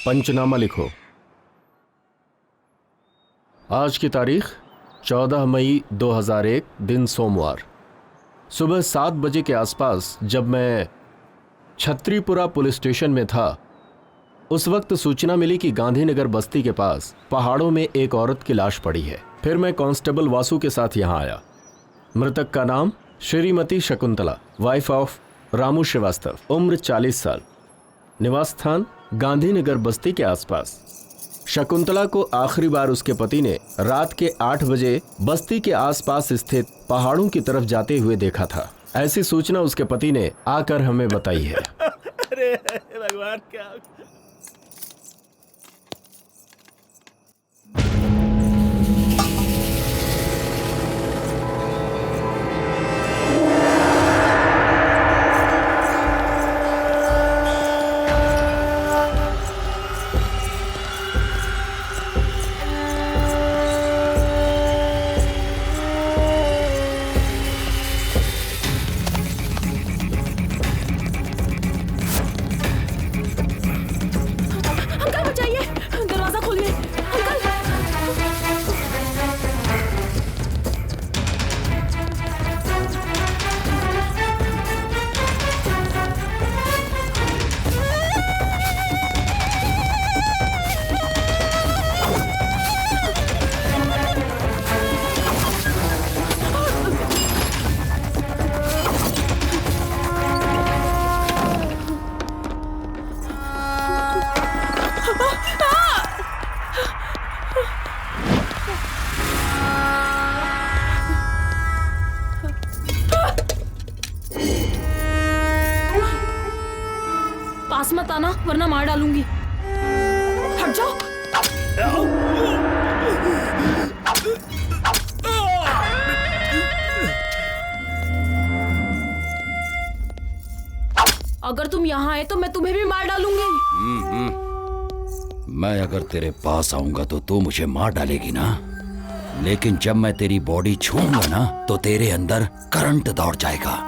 पंचनामा लिखो। आज की तारीख 14 मई 2001, दिन सोमवार, सुबह 7 बजे के आसपास जब मैं छत्रीपुरा पुलिस स्टेशन में था, उस वक्त सूचना मिली कि गांधीनगर बस्ती के पास पहाड़ों में एक औरत की लाश पड़ी है। फिर मैं कांस्टेबल वासु के साथ यहां आया। मृतक का नाम श्रीमती शकुंतला, वाइफ ऑफ रामू श्रीवास्तव, उम्र 40 साल, निवास स्थान गांधीनगर बस्ती के आसपास। शकुंतला को आखिरी बार उसके पति ने रात के 8 बजे बस्ती के आसपास स्थित पहाड़ों की तरफ जाते हुए देखा था। ऐसी सूचना उसके पति ने आकर हमें बताई है। अरे भगवान, क्या पास मत आना वरना मार डालूंगी। हट जाओ। अगर तुम यहाँ आए तो मैं तुम्हें भी मार डालूंगी। मैं अगर तेरे पास आऊंगा तो तू मुझे मार डालेगी ना, लेकिन जब मैं तेरी बॉडी छूऊंगा ना तो तेरे अंदर करंट दौड़ जाएगा।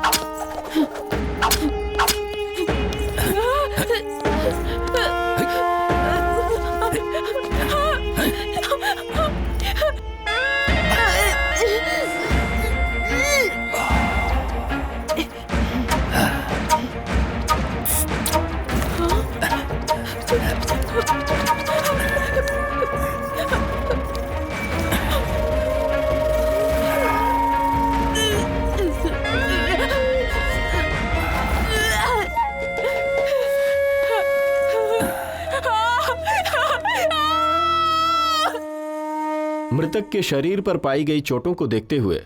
मृतक के शरीर पर पाई गई चोटों को देखते हुए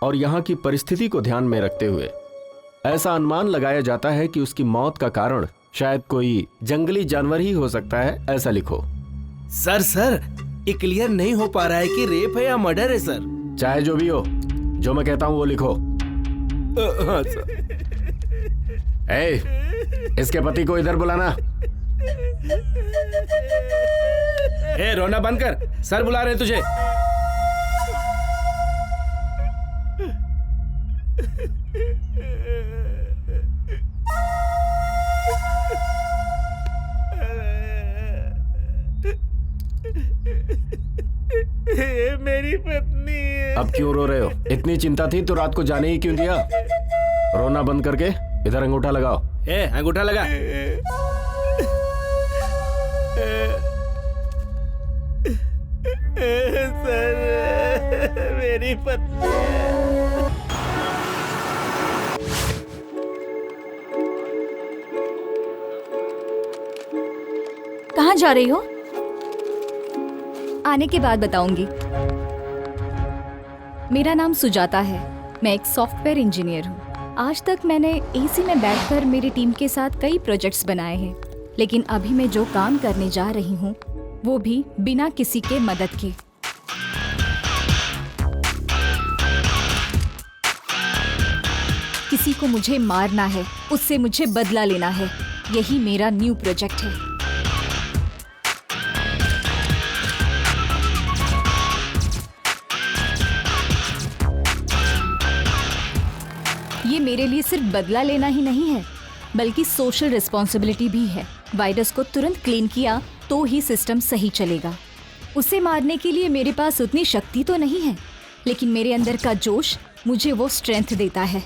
और यहाँ की परिस्थिति को ध्यान में रखते हुए ऐसा अनुमान लगाया जाता है कि उसकी मौत का कारण शायद कोई जंगली जानवर ही हो सकता है। ऐसा लिखो। सर ये क्लियर नहीं हो पा रहा है कि रेप है या मर्डर है सर। चाहे जो भी हो, जो मैं कहता हूँ वो लिखो। हाँ सर। इसके पति को इधर बुलाना। रोना बंद कर, सर बुला रहे तुझे। मेरी पत्नी है। अब क्यों रो रहे हो? इतनी चिंता थी तो रात को जाने ही क्यों दिया? रोना बंद करके इधर अंगूठा लगाओ। अंगूठा लगा। सर मेरी पत्नी है। कहाँ जा रही हो? आने के बाद बताऊंगी। मेरा नाम सुजाता है, मैं एक सॉफ्टवेयर इंजीनियर हूँ। आज तक मैंने एसी में बैठकर मेरी टीम के साथ कई प्रोजेक्ट्स बनाए हैं, लेकिन अभी मैं जो काम करने जा रही हूँ वो भी बिना किसी के मदद के। किसी को मुझे मारना है, उससे मुझे बदला लेना है। यही मेरा न्यू प्रोजेक्ट है। ये मेरे लिए सिर्फ बदला लेना ही नहीं है, बल्कि सोशल रिस्पॉन्सिबिलिटी भी है। वायरस को तुरंत क्लीन किया तो ही सिस्टम सही चलेगा। उसे मारने के लिए मेरे पास उतनी शक्ति तो नहीं है, लेकिन मेरे अंदर का जोश मुझे वो स्ट्रेंथ देता है।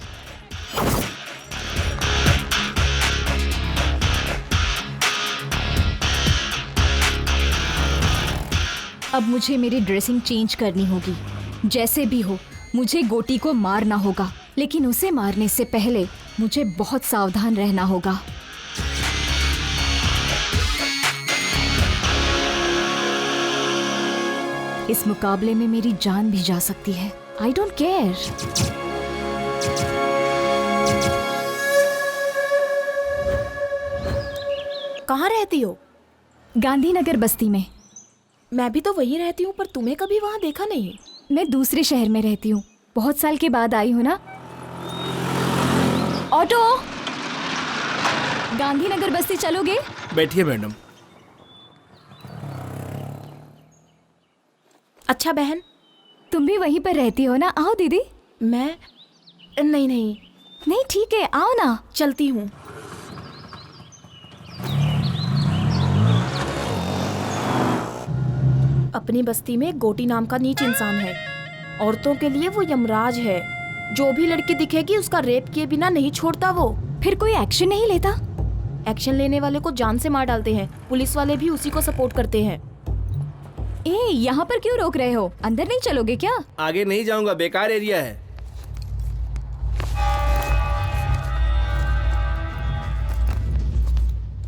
अब मुझे मेरी ड्रेसिंग चेंज करनी होगी। जैसे भी हो मुझे गोटी को मारना होगा, लेकिन उसे मारने से पहले मुझे बहुत सावधान रहना होगा। इस मुकाबले में मेरी जान भी जा सकती है। I don't care. कहाँ रहती हो? गांधीनगर बस्ती में। मैं भी तो वहीं रहती हूँ, पर तुम्हें कभी वहाँ देखा नहीं। मैं दूसरे शहर में रहती हूँ, बहुत साल के बाद आई हूँ ना। ऑटो, गांधीनगर बस्ती चलोगे? बैठिए मैडम। अच्छा बहन, तुम भी वहीं पर रहती हो ना? आओ दीदी। मैं नहीं नहीं नहीं ठीक है, आओ ना। चलती हूँ। अपनी बस्ती में गोटी नाम का नीच इंसान है। औरतों के लिए वो यमराज है। जो भी लड़की दिखेगी उसका रेप किए बिना नहीं छोड़ता वो। फिर कोई एक्शन नहीं लेता? एक्शन लेने वाले को जान से मार डालते हैं। पुलिस वाले भी उसी को सपोर्ट करते हैं। यहाँ पर क्यों रोक रहे हो? अंदर नहीं चलोगे क्या? आगे नहीं जाऊंगा, बेकार एरिया है।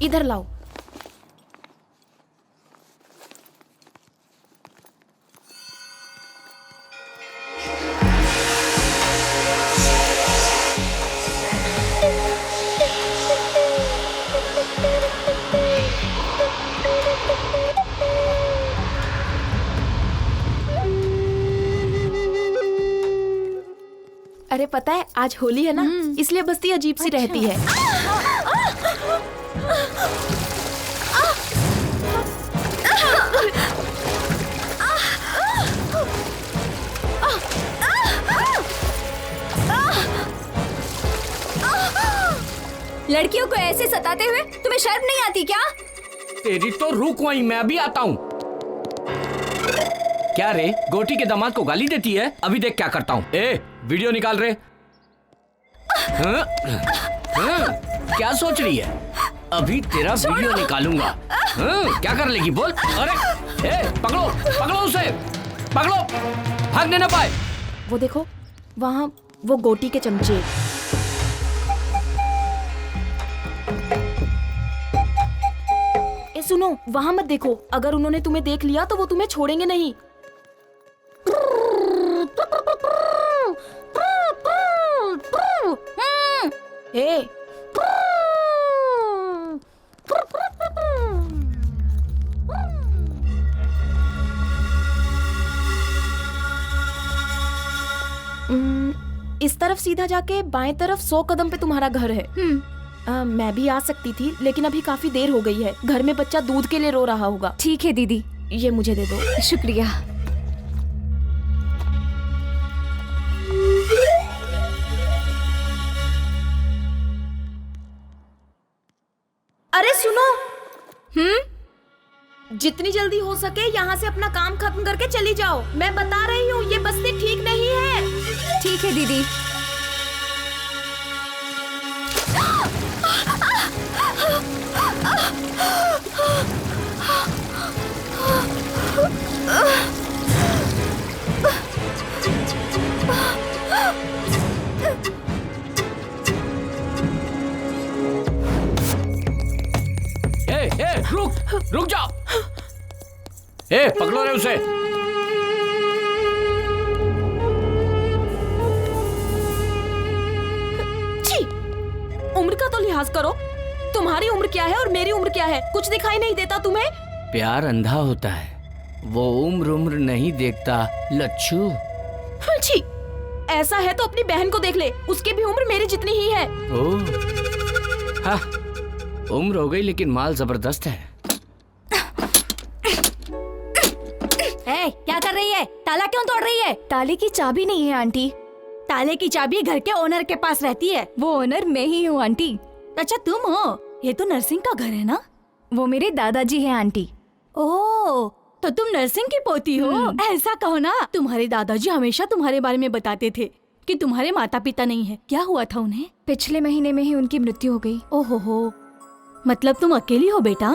इधर लाओ। अरे पता है आज होली है ना, इसलिए बस्ती अजीब सी रहती है। लड़कियों को ऐसे सताते हुए तुम्हें शर्म नहीं आती क्या? तेरी तो रुक वहीं, मैं अभी आता हूँ। क्या रे, गोटी के दामाद को गाली देती है? अभी देख क्या करता हूँ। ए, वीडियो निकाल रे। हाँ? हाँ? क्या सोच रही है? अभी तेरा वीडियो निकालूंगा। हाँ? क्या कर लेगी बोल? अरे, ए, पकड़ो, पकड़ो उसे, पकड़ो, भागने ना पाए। वो देखो वहाँ वो गोटी के चमचे। ए सुनो, वहाँ मत देखो। अगर उन्होंने तुम्हें देख लिया तो वो तुम्हें छोड़ेंगे नहीं। ए, इस तरफ सीधा जाके बाएं तरफ 100 कदम पे तुम्हारा घर है। मैं भी आ सकती थी, लेकिन अभी काफी देर हो गई है। घर में बच्चा दूध के लिए रो रहा होगा। ठीक है दीदी। ये मुझे दे दो। शुक्रिया। अरे सुनो, जितनी जल्दी हो सके यहाँ से अपना काम खत्म करके चली जाओ। मैं बता रही हूँ ये बस्ती ठीक नहीं है। ठीक है दीदी। रुक जाओ। ए, पकड़ो रे उसे। छी, उम्र का तो लिहाज करो। तुम्हारी उम्र क्या है और मेरी उम्र क्या है? कुछ दिखाई नहीं देता तुम्हें? प्यार अंधा होता है, वो उम्र नहीं देखता लच्छू। छी, ऐसा है तो अपनी बहन को देख ले, उसकी भी उम्र मेरी जितनी ही है। ओह, हाँ, उम्र हो गई लेकिन माल जबरदस्त है। क्या कर रही है? ताला क्यों तोड़ रही है? ताले की चाबी नहीं है आंटी। ताले की चाबी घर के ओनर के पास रहती है। वो ओनर मैं ही हूँ आंटी। अच्छा तुम हो? ये तो नरसिंह का घर है ना? वो मेरे दादाजी हैं आंटी। ओह, तो तुम नर्सिंग की पोती हो? ऐसा कहो ना। तुम्हारे दादाजी हमेशा तुम्हारे बारे में बताते थे कि तुम्हारे माता पिता नहीं है। क्या हुआ था उन्हें? पिछले महीने में ही उनकी मृत्यु हो गई। ओहो, मतलब तुम अकेली हो बेटा?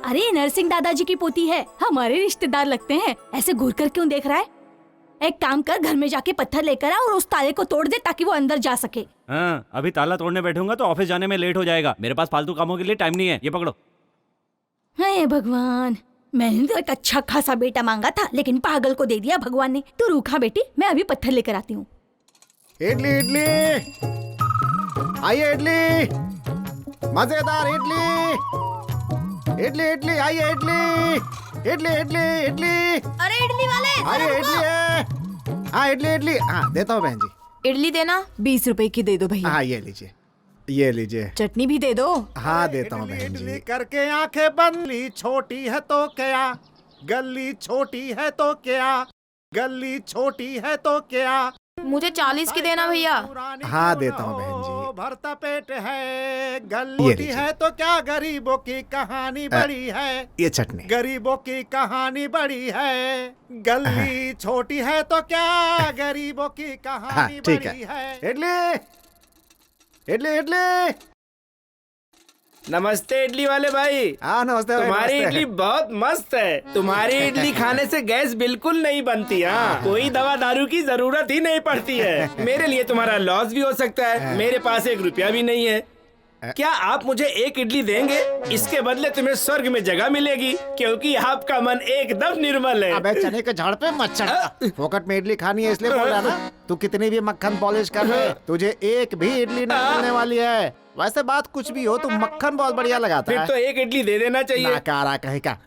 अरे नर्सिंग दादाजी की पोती है, हमारे रिश्तेदार लगते हैं। ऐसे घूर कर क्यों देख रहा है? एक काम कर, घर में जाके पत्थर लेकर आ और उस ताले को तोड़ दे ताकि वो अंदर जा सके। हाँ, अभी ताला तोड़ने बैठूंगा तो ऑफिस जाने में लेट हो जाएगा। मेरे पास फालतू कामों के लिए टाइम नहीं है। ये पकड़ो। हे भगवान, मैंने तो एक अच्छा खासा बेटा मांगा था, लेकिन पागल को दे दिया भगवान ने। तू रूखा बेटी, मैं अभी पत्थर लेकर आती हूँ। इडली इडली, आइए इडली, मजेदार इडली, इडली इडली, आइए इडली, इडली इडली इडली। अरे इडली वाले, अरे इडली है। हाँ इडली इडली, हाँ देता हूँ बहन जी। इडली देना। 20 रुपए की दे दो भैया। हाँ ये लीजिए, ये लीजिए। चटनी भी दे दो। हाँ देता हूँ बहन जी। करके आंखें बंद, छोटी है तो क्या, गली छोटी है तो क्या, गली छोटी है तो क्या। मुझे 40 की देना भैया। हाँ देता हूँ बहन जी। भरता पेट है, गली छोटी है तो क्या, गरीबों की कहानी बड़ी है। ये चटनी। गरीबों की कहानी बड़ी है, गली छोटी है तो क्या, गरीबों की कहानी बड़ी है। इडली इडली इडली। नमस्ते इडली वाले भाई। हाँ नमस्ते भाई, तुम्हारी नमस्ते। इडली बहुत मस्त है। तुम्हारी इडली खाने से गैस बिल्कुल नहीं बनती। हाँ, कोई दवा दारू की जरूरत ही नहीं पड़ती है। मेरे लिए तुम्हारा लॉस भी हो सकता है। मेरे पास 1 रुपया भी नहीं है। क्या आप मुझे 1 इडली देंगे? इसके बदले तुम्हें स्वर्ग में जगह मिलेगी, क्योंकि आपका मन एकदम निर्मल है। अबे चने के झाड़ पे मत चढ़। फोकट में इडली खानी है इसलिए बोल रहा ना। तू कितनी भी मक्खन पॉलिश कर ले, तुझे एक भी इडली नहीं मिलने वाली है। वैसे बात कुछ भी हो, तू मक्खन बहुत बढ़िया लगाता फिर है। तो 1 इडली दे देना चाहिए। नाकारा कहीं का।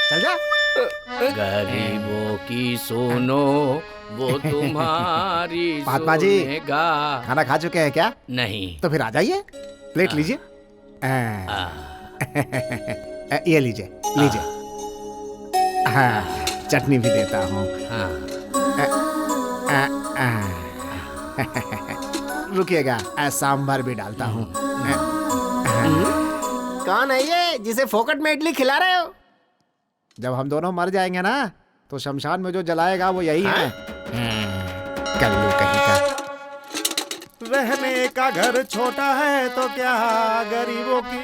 चल जा। गरीबों की सुनो, वो तुम्हारी महात्मा जी, सुनेगा। खाना खा चुके हैं क्या? नहीं। तो फिर आ जाइए, प्लेट लीजिए। ये लीजिए लीजिए। हाँ चटनी भी देता हूँ। रुकिएगा, सांभर भी डालता हूँ। कौन है ये जिसे फोकट में इडली खिला रहे हो? जब हम दोनों मर जाएंगे ना, तो शमशान में जो जलाएगा वो यही है। कल्लू कहीं का। रहने का घर छोटा है तो क्या, गरीबों की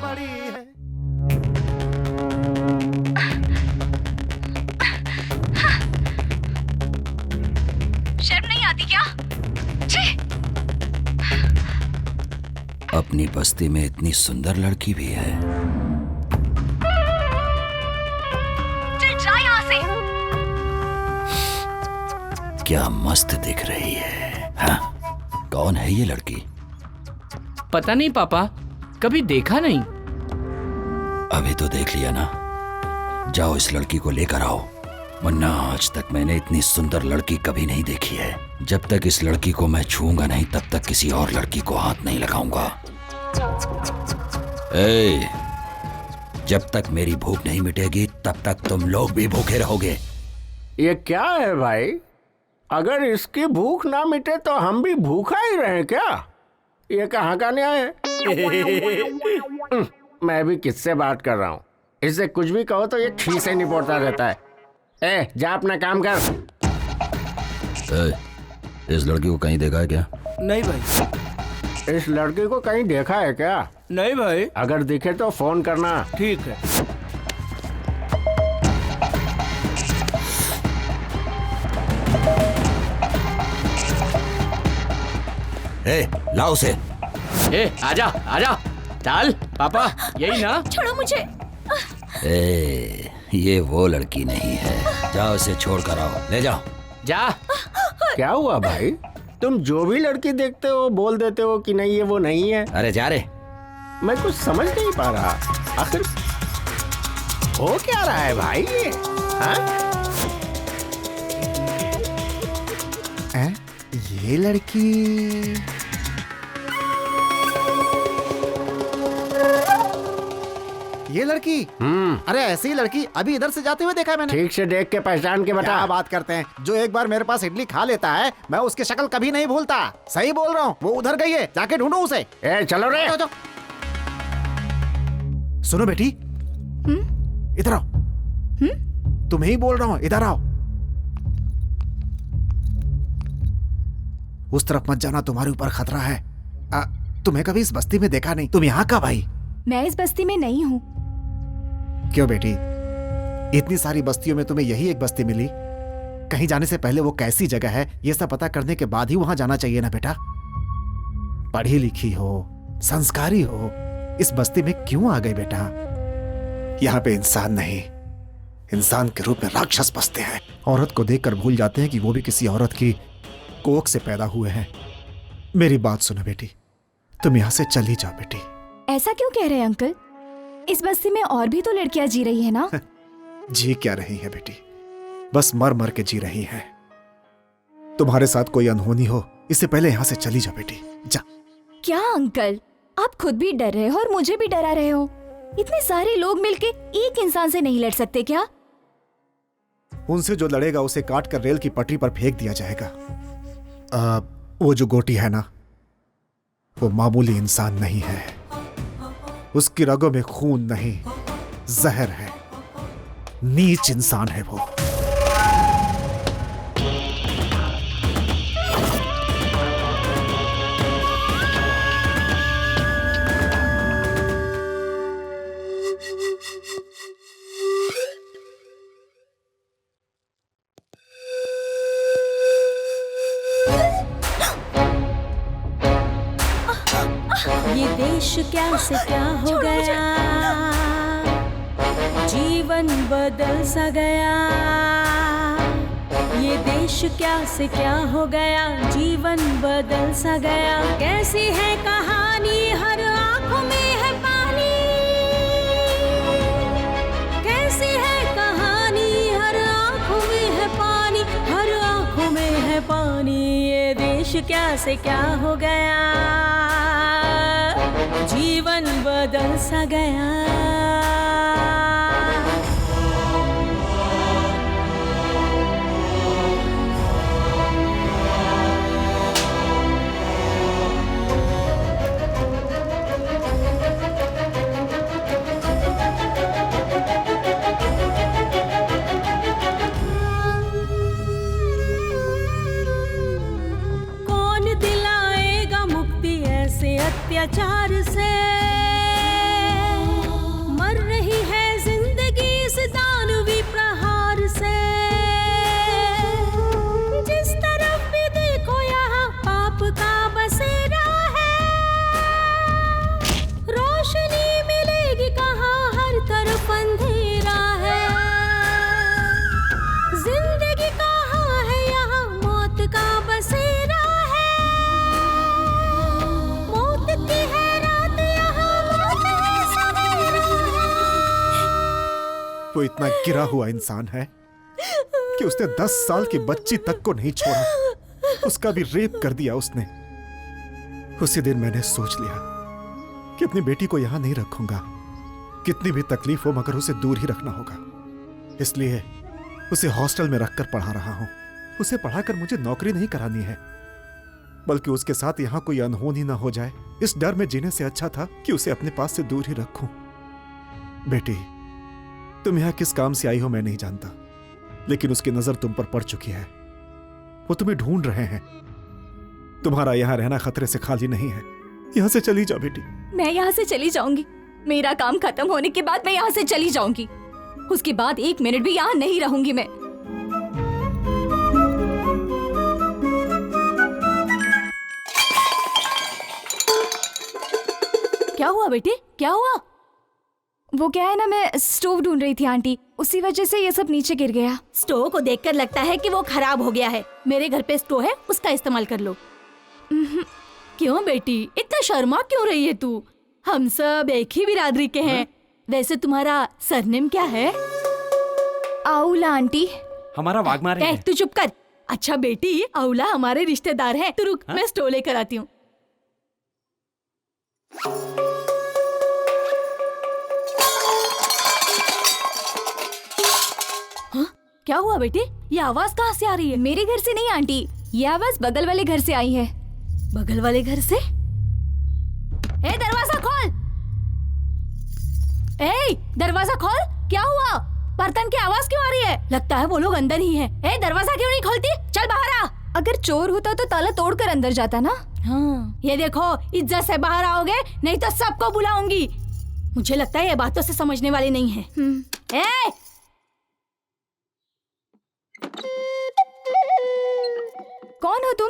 बड़ी है। शर्म नहीं आती क्या? अपनी बस्ती में इतनी सुंदर लड़की भी है। जा यहाँ से। क्या मस्त दिख रही है। हाँ? कौन है ये लड़की? पता नहीं पापा, कभी देखा नहीं। अभी तो देख लिया ना। जाओ इस लड़की को लेकर आओ, वरना आज तक मैंने इतनी सुंदर लड़की कभी नहीं देखी है। जब तक इस लड़की को मैं छूऊंगा नहीं, तब तक किसी और लड़की को हाथ नहीं लगाऊंगा। ए, जब तक मेरी भूख नहीं मिटेगी तब तक तुम लोग भी भूखे रहोगे। ये क्या है भाई? अगर इसकी भूख ना मिटे तो हम भी भूखा ही रहे क्या? ये कहाँ का न्याय है? मैं भी किससे बात कर रहा हूँ? इससे कुछ भी कहो तो ये ठीक से निपोड़ता रहता है। ए, जा अपना काम कर। इस लड़की को कहीं देखा है क्या? नहीं भाई। इस लड़की को कहीं देखा है क्या? नहीं भाई। अगर दिखे तो फोन करना। ठीक है। ए, लाओ उसे। ए, आजा आजा, चल पापा, यही ना? छोड़ो मुझे। ए, ये वो लड़की नहीं है। जाओ उसे छोड़ कर आओ, ले जाओ। जा। क्या हुआ भाई? तुम जो भी लड़की देखते हो बोल देते हो कि नहीं ये वो नहीं है। अरे जा रे। मैं कुछ समझ नहीं पा रहा, आखिर हो क्या रहा है भाई ये? हाँ? ये लड़की ये लड़की अरे ऐसी ही लड़की अभी इधर से जाते हुए देखा है मैंने। ठीक से देख के पहचान के बता। क्या बात करते हैं? जो एक बार मेरे पास इडली खा लेता है, मैं उसकी शक्ल कभी नहीं भूलता। सही बोल रहा हूँ, वो उधर गई है, जाके ढूंढो उसे। ए, चलो रे। जाओ, जाओ। सुनो बेटी, इधर आओ। तुम्हें ही बोल रहा हूं, इधर आओ। उस तरफ मत जाना, तुम्हारे ऊपर खतरा है। तुम्हें कभी इस बस्ती में देखा नहीं। तुम यहाँ कब आई? मैं इस बस्ती में नहीं हूँ। क्यों बेटी, इतनी सारी बस्तियों में तुम्हें यही एक बस्ती मिली? कहीं जाने से पहले वो कैसी जगह है ये सब पता करने के बाद ही वहां जाना चाहिए ना बेटा। पढ़ी लिखी हो, संस्कारी हो, इस बस्ती में क्यों आ गई बेटा? यहाँ पे इंसान नहीं, इंसान के रूप में राक्षस बसते हैं। औरत को देखकर भूल जाते हैं कि वो भी किसी औरत की कोख से पैदा हुए हैं। मेरी बात सुनो बेटी, तुम यहाँ से चली जाओ बेटी। ऐसा क्यों कह रहे हैं अंकल? इस बस्ती में और भी तो लड़कियां जी रही है ना? जी क्या रही है बेटी, बस मर मर के जी रही हैं। तुम्हारे साथ कोई अनहोनी हो इससे पहले यहाँ से चली जाओ बेटी, जा। क्या अंकल, आप खुद भी डर रहे हो और मुझे भी डरा रहे हो। इतने सारे लोग मिलके एक इंसान से नहीं लड़ सकते क्या? उनसे जो लड़ेगा उसे काट कर रेल की पटरी पर फेंक दिया जाएगा। वो जो गोटी है ना, वो मामूली इंसान नहीं है। उसकी रगों में खून नहीं, जहर है। नीच इंसान है वो। ये देश क्या से क्या हो गया, जीवन बदल सा गया। ये देश क्या से क्या हो गया, जीवन बदल सा गया। कैसी है कहानी, हर आंखों में है पानी। कैसी है कहानी, हर आंखों में है पानी, हर आंखों में है पानी। ये देश क्या से क्या हो गया, जीवन बदल सा गया। कौन दिलाएगा मुक्ति ऐसे अत्याचार से? मर रही है जिंदगी इस दानवी प्रहार से। जिस तरफ भी देखो यहाँ पाप का बसेरा है। रोशनी मिलेगी कहाँ, हर तरफ अंधेरा है। जिंदगी कहाँ है यहाँ, मौत का बसेरा है। मौत की है रात यहाँ, मौत है सवेरा है। वो इतना गिरा हुआ इंसान है कि उसने 10 साल की बच्ची तक को नहीं छोड़ा। उसका भी रेप कर दिया उसने। उसी दिन मैंने सोच लिया कि अपनी बेटी को यहां नहीं रखूंगा। कितनी भी तकलीफ हो मगर उसे दूर ही रखना होगा। इसलिए उसे हॉस्टल में रखकर पढ़ा रहा हूं। उसे पढ़ाकर मुझे नौकरी नहीं करानी है, बल्कि उसके साथ यहां कोई अनहोनी ना हो जाए, इस डर में जीने से अच्छा था कि उसे अपने पास से दूर ही रखूं। बेटी, तुम यहां किस काम से आई हो मैं नहीं जानता, लेकिन उसकी नजर तुम पर पड़ चुकी है। वो तुम्हें ढूंढ रहे हैं। तुम्हारा यहां रहना खतरे से खाली नहीं है। यहां से चली जाओ बेटी। मैं यहाँ से चली जाऊंगी। मेरा काम खत्म होने के बाद मैं यहाँ से चली जाऊंगी। उसके बाद 1 मिनट भी यहाँ नहीं रहूंगी मैं। क्या हुआ बेटी, क्या हुआ? वो क्या है ना, मैं स्टोव ढूंढ रही थी आंटी, उसी वजह से ये सब नीचे गिर गया। स्टोव को देखकर लगता है कि वो खराब हो गया है। मेरे घर पे स्टोव है, उसका इस्तेमाल कर लो। क्यों बेटी, इतना शर्मा क्यों रही है तू? हम सब एक ही बिरादरी के हैं। वैसे तुम्हारा सरनेम क्या है? आउला आंटी। हमारा वाघमारे है। तू चुप कर। अच्छा बेटी, आउला हमारे रिश्तेदार हैं। तू रुक, मैं स्टोव लेकर आती हूँ। क्या हुआ बेटी, ये आवाज कहाँ से आ रही है? मेरे घर से नहीं आंटी, ये आवाज बगल वाले घर से आई है। बगल वाले घर से? ए दरवाजा खोल, ए दरवाजा खोल। क्या हुआ? बर्तन की आवाज क्यों आ रही है? लगता है वो लोग अंदर ही हैं। ए, दरवाजा क्यों नहीं खोलती? चल बाहर आ। अगर चोर होता तो ताला तोड़कर अंदर जाता ना। हाँ, ये देखो, इज्जत से बाहर आओगे नहीं तो सबको बुलाऊंगी। मुझे लगता है ये बातों से समझने वाले नहीं है। ए! कौन हो तुम?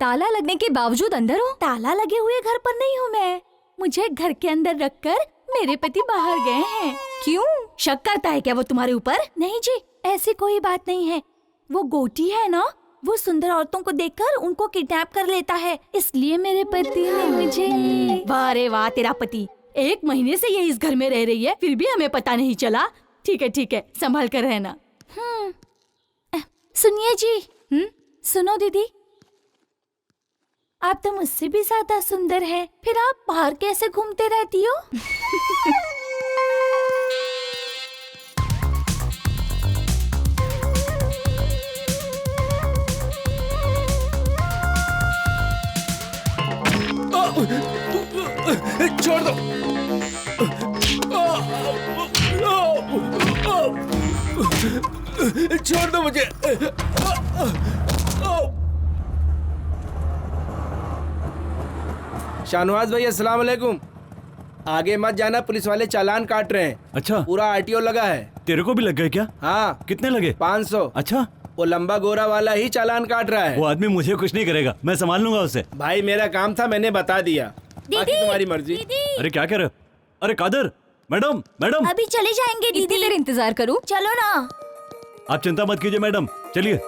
ताला लगने के बावजूद अंदर हो? ताला लगे हुए घर पर नहीं हूँ मैं। मुझे घर के अंदर रखकर मेरे पति बाहर गए हैं। क्यों? शक करता है क्या वो तुम्हारे ऊपर? नहीं जी, ऐसी कोई बात नहीं है। वो गोटी है ना, वो सुंदर औरतों को देखकर उनको किडनैप कर लेता है, इसलिए मेरे पति ने मुझे। वाह रे वाह, तेरा पति 1 महीने से ये इस घर में रह रही है, फिर भी हमें पता नहीं चला। ठीक है, संभाल कर रहना। सुनिए जी। सुनो दीदी, आप तो मुझसे भी ज्यादा सुंदर हैं, फिर आप बाहर कैसे घूमते रहती हो? छोड़ दो। छोड़ दो मुझे। शाहनवाज भाई, अस्सलाम वालेकुम। आगे मत जाना, पुलिस वाले चालान काट रहे हैं। अच्छा, पूरा आरटीओ लगा है। तेरे को भी लग गए क्या? हाँ। कितने लगे? 500। अच्छा, वो लंबा गोरा वाला ही चालान काट रहा है। वो आदमी मुझे कुछ नहीं करेगा, मैं संभाल लूंगा उसे। भाई मेरा काम था, मैंने बता दिया, बाकी तुम्हारी मर्जी। अरे क्या कह रहे हो? अरे कादर, मैडम मैडम, अभी चले जाएंगे दीदी। इतनी देर इंतजार करूं? चलो ना। आप चिंता मत कीजिए मैडम, चलिए।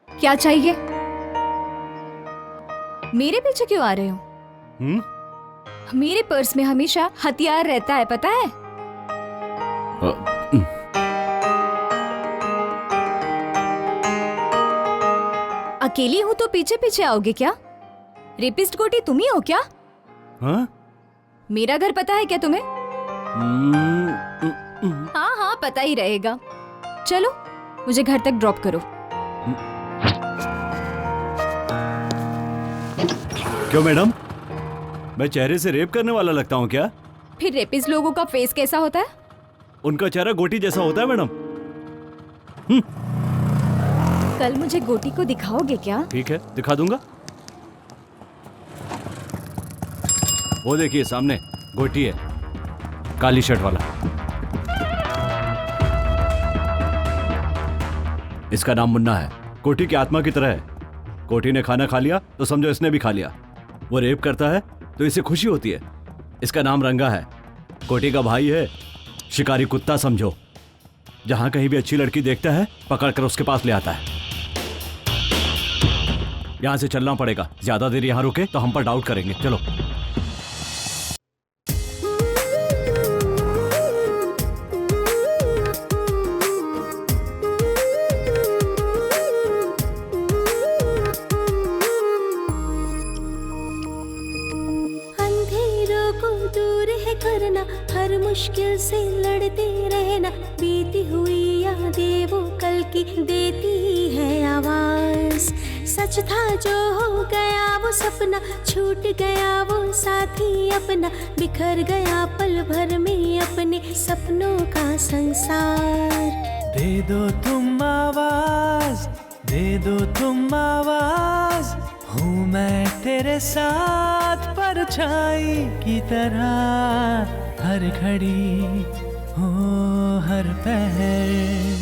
क्या चाहिए? मेरे पीछे क्यों आ रहे हो? मेरे पर्स में हमेशा हथियार रहता है, पता है? अकेली हूँ तो पीछे पीछे आओगे क्या? रेपिस्ट गोटी तुम ही हो क्या? हाँ? मेरा घर पता है क्या तुम्हें? हाँ, पता ही रहेगा। चलो, मुझे घर तक ड्रॉप करो। क्यों मैडम, मैं चेहरे से रेप करने वाला लगता हूँ क्या? फिर रेपिस्ट लोगों का फेस कैसा होता है? उनका चेहरा गोटी जैसा होता है मैडम। कल मुझे गोटी को दिखाओगे क्या? ठीक है, दिखा दूंगा। वो देखिए सामने गोटी है, काली शर्ट वाला। इसका नाम मुन्ना है, कोटी की आत्मा की तरह है। कोटी ने खाना खा लिया तो समझो इसने भी खा लिया। वो रेप करता है तो इसे खुशी होती है। इसका नाम रंगा है, कोटी का भाई है, शिकारी कुत्ता समझो। जहां कहीं भी अच्छी लड़की देखता है पकड़कर उसके पास ले आता है। यहां से चलना पड़ेगा, ज्यादा देर यहां रुके तो हम पर डाउट करेंगे। चलो। करना, हर मुश्किल से लड़ते रहना, बीती हुई यादें वो कल की देती है आवाज। सच था जो हो गया वो सपना, छूट गया वो साथी अपना, बिखर गया पल भर में अपने सपनों का संसार। दे दो तुम आवाज, दे दो तुम आवाज, हूँ मैं तेरे साथ परछाई की तरह, हर घड़ी हो हर पहर।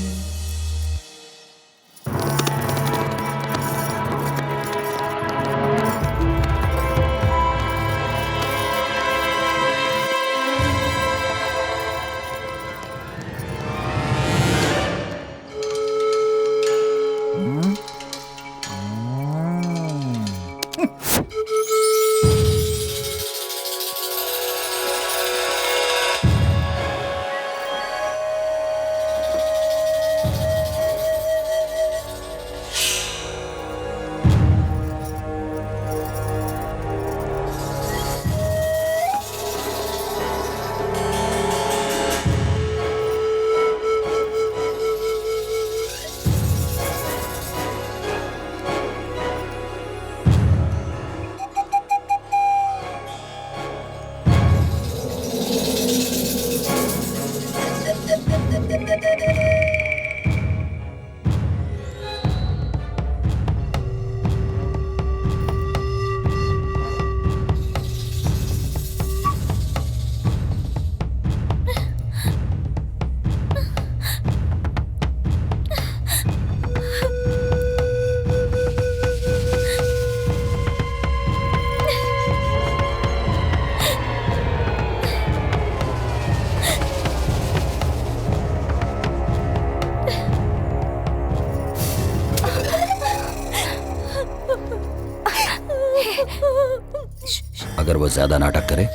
अगर वो ज्यादा नाटक करे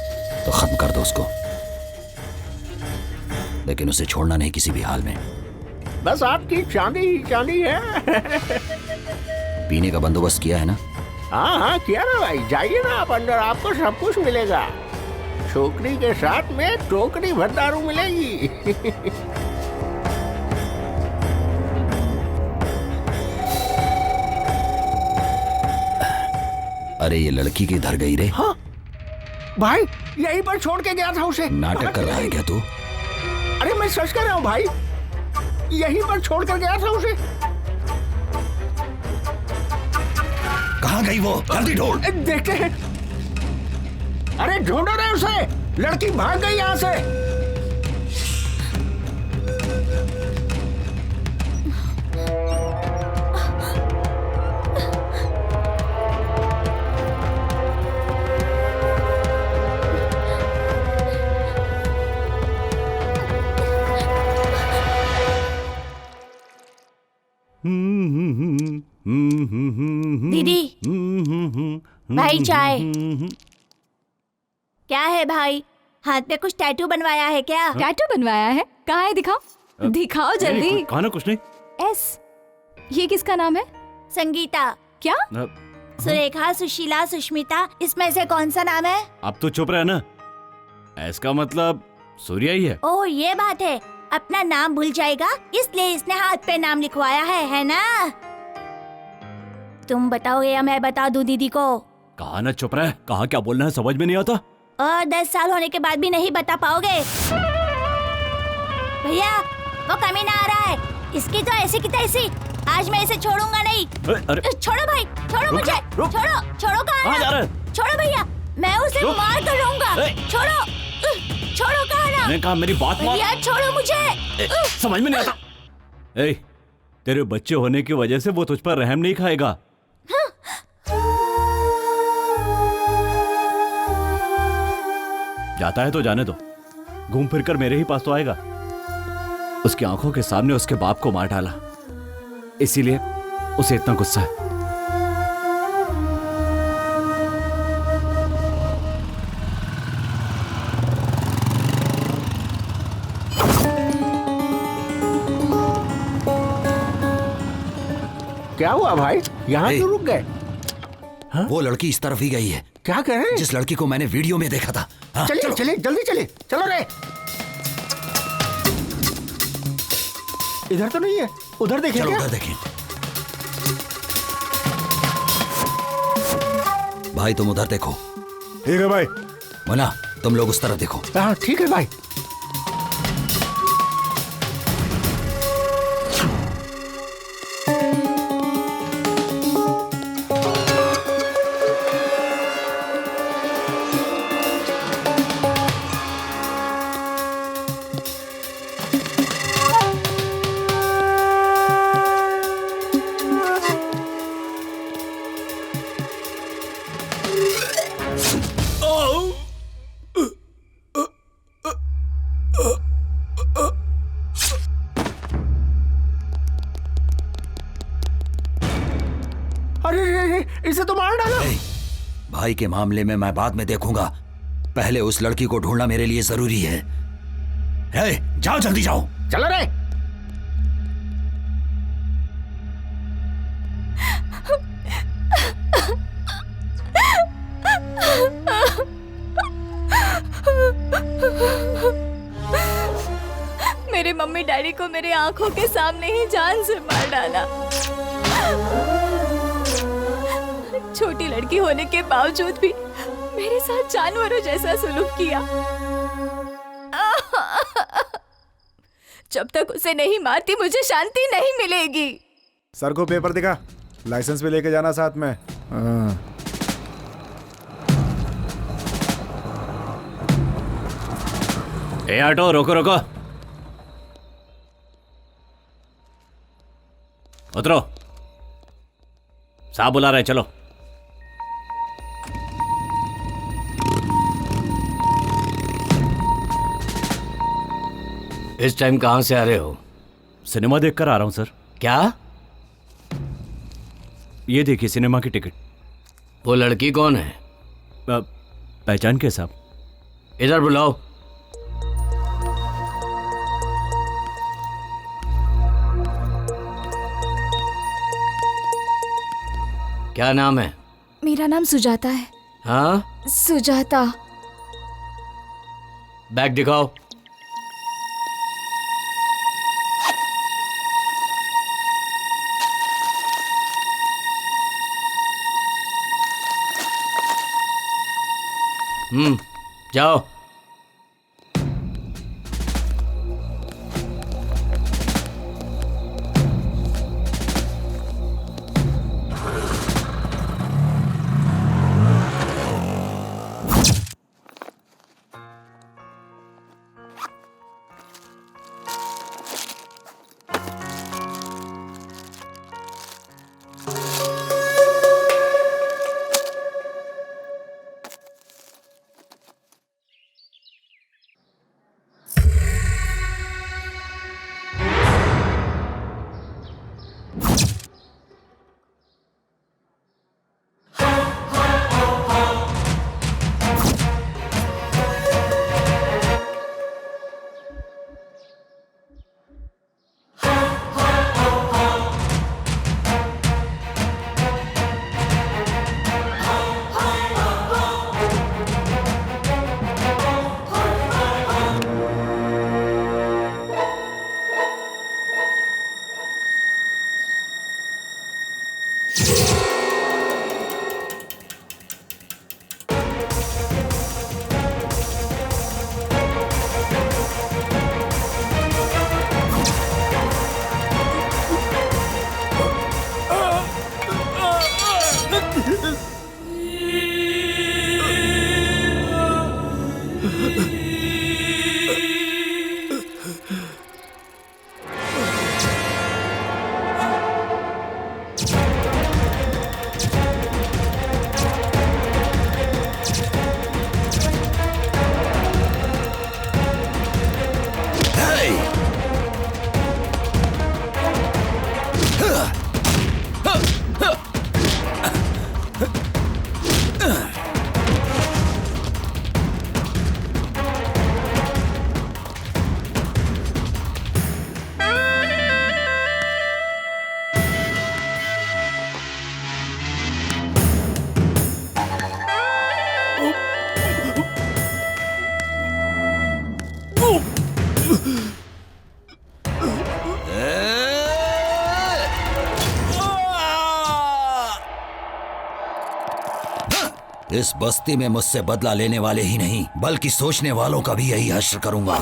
तो खत्म कर दो उसको, लेकिन उसे छोड़ना नहीं किसी भी हाल में। बस आपकी चांदी ही चांदी है। पीने का बंदोबस्त किया है ना? हाँ हाँ किया ना भाई, जाइए ना आप अंदर, आपको सब कुछ मिलेगा। छोकरी के साथ में टोकरी भर दारू मिलेगी। अरे ये लड़की किधर गई रे? हाँ भाई, यहीं पर छोड़ के गया था उसे। नाटक कर रहा है क्या तू? अरे मैं सच कह रहा हूँ भाई, यहीं पर छोड़ कर गया था उसे। कहाँ गई वो? जल्दी ढूंढ। देखते हैं। अरे ढूंढो रे उसे, लड़की भाग गई यहाँ से। दीदी, भाई चाय। क्या है भाई, हाथ पे कुछ टैटू बनवाया है क्या? टैटू बनवाया है? कहाँ है, दिखाओ दिखाओ जल्दी। कहा ना कुछ नहीं। एस, ये किसका नाम है? संगीता। क्या? सुरेखा, सुशीला, सुष्मिता, इसमें से कौन सा नाम है? अब तो चुप रहे ना, इसका मतलब सूर्या ही है। ओह ये बात है, अपना नाम भूल जाएगा इसलिए इसने हाथ पे नाम लिखवाया है ना? तुम बताओगे या मैं बता दूं दीदी को? कहा ना चुप रहे, कहा क्या बोलना है समझ में नहीं आता। और 10 साल होने के बाद भी नहीं बता पाओगे? भैया वो कमीना आ रहा है, इसकी तो ऐसी की तैसी, आज मैं इसे छोड़ूंगा नहीं। अरे छोड़ो भाई, छोड़ो मुझे, रुक। छोड़ो, छोड़ो कहाँ जा रहा है? छोड़ो भैया, मैं उसे मार कर लूंगा। छोड़ो, छोड़ो कहाँ ना? मैंने कहा मेरी बात मान। भैया छोड़ो मुझे। समझ में नहीं आता। ए, तेरे बच्चे होने की वजह से वो तुझ पर रहम नहीं खाएगा। जाता है तो जाने दो, घूम फिर कर मेरे ही पास तो आएगा। उसकी आंखों के सामने उसके बाप को मार डाला, इसीलिए उसे इतना गुस्सा है। क्या हुआ भाई, यहाँ क्यों रुक गए? वो लड़की इस तरफ ही गई है। क्या कह रहे हैं? जिस लड़की को मैंने वीडियो में देखा था। हाँ, चलिए चलिए जल्दी चलिए, चलो रे। इधर तो नहीं है, उधर देखिए। चलो उधर देखें। भाई तुम उधर देखो। ठीक है भाई। मुन्ना तुम लोग उस तरफ देखो। हाँ ठीक है भाई। इसे तो मार डालो। भाई के मामले में मैं बाद में देखूंगा, पहले उस लड़की को ढूंढना मेरे लिए जरूरी है। जाओ जल्दी जाओ। चलो रे। मेरे मम्मी डैडी को मेरे आंखों के सामने ही जान से मार डाला। छोटी लड़की होने के बावजूद भी मेरे साथ जानवरों जैसा सलूक किया। जब तक उसे नहीं मारती मुझे शांति नहीं मिलेगी। सर को पेपर दिखा, लाइसेंस भी लेके जाना साथ में। ए ऑटो रोको रोको, उतरो, साहब बुला रहे, चलो। इस टाइम कहाँ से आ रहे हो? सिनेमा देखकर आ रहा हूं सर। क्या? ये देखिए सिनेमा की टिकट। वो लड़की कौन है? पहचान के साहब? इधर बुलाओ। क्या नाम है? मेरा नाम सुजाता है। हाँ? सुजाता। बैग दिखाओ। जाओ। इस बस्ती में मुझसे बदला लेने वाले ही नहीं बल्कि सोचने वालों का भी यही हश्र करूंगा।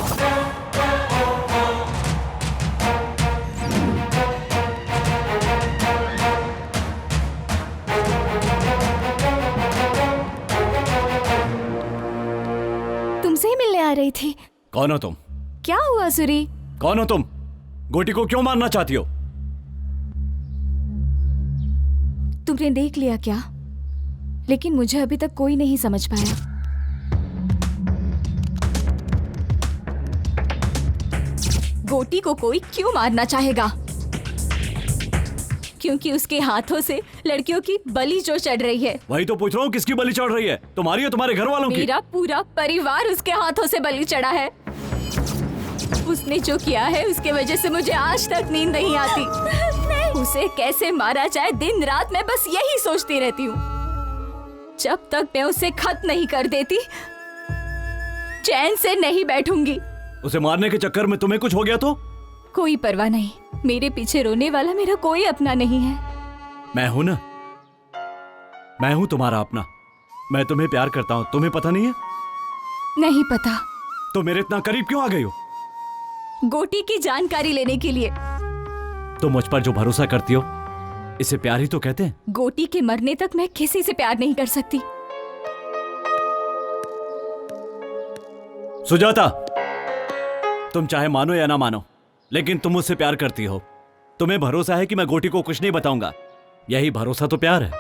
तुमसे ही मिलने आ रही थी। कौन हो तुम? क्या हुआ सूरी? कौन हो तुम? गोटी को क्यों मारना चाहती हो? तुमने देख लिया क्या? लेकिन मुझे अभी तक कोई नहीं समझ पाया। गोटी को कोई क्यों मारना चाहेगा? क्योंकि उसके हाथों से लड़कियों की बलि जो चढ़ रही है। वही तो पूछ रहा हूँ, किसकी बलि चढ़ रही है? तुम्हारी या तुम्हारे घर वालों की? मेरा पूरा परिवार उसके हाथों से बलि चढ़ा है। उसने जो किया है उसके वजह से मुझे आज तक नींद नहीं आती। उसे कैसे मारा जाए दिन रात मैं बस यही सोचती रहती हूँ। जब तक मैं उसे खत्म नहीं कर देती चैन से नहीं बैठूंगी। उसे मारने के चक्कर में तुम्हें कुछ हो गया तो? कोई परवाह नहीं, मेरे पीछे रोने वाला मेरा कोई अपना नहीं है। मैं हूं ना, मैं हूं तुम्हारा अपना। मैं तुम्हें प्यार करता हूं, तुम्हें पता नहीं है? नहीं पता। तो मेरे इतना करीब क्यों आ गई हो? गोटी की जानकारी लेने के लिए। तुम मुझ पर जो भरोसा करती हो इसे प्यार ही तो कहते हैं। गोटी के मरने तक मैं किसी से प्यार नहीं कर सकती। सुजाता, तुम चाहे मानो या ना मानो, लेकिन तुम मुझसे प्यार करती हो। तुम्हें भरोसा है कि मैं गोटी को कुछ नहीं बताऊंगा। यही भरोसा तो प्यार है।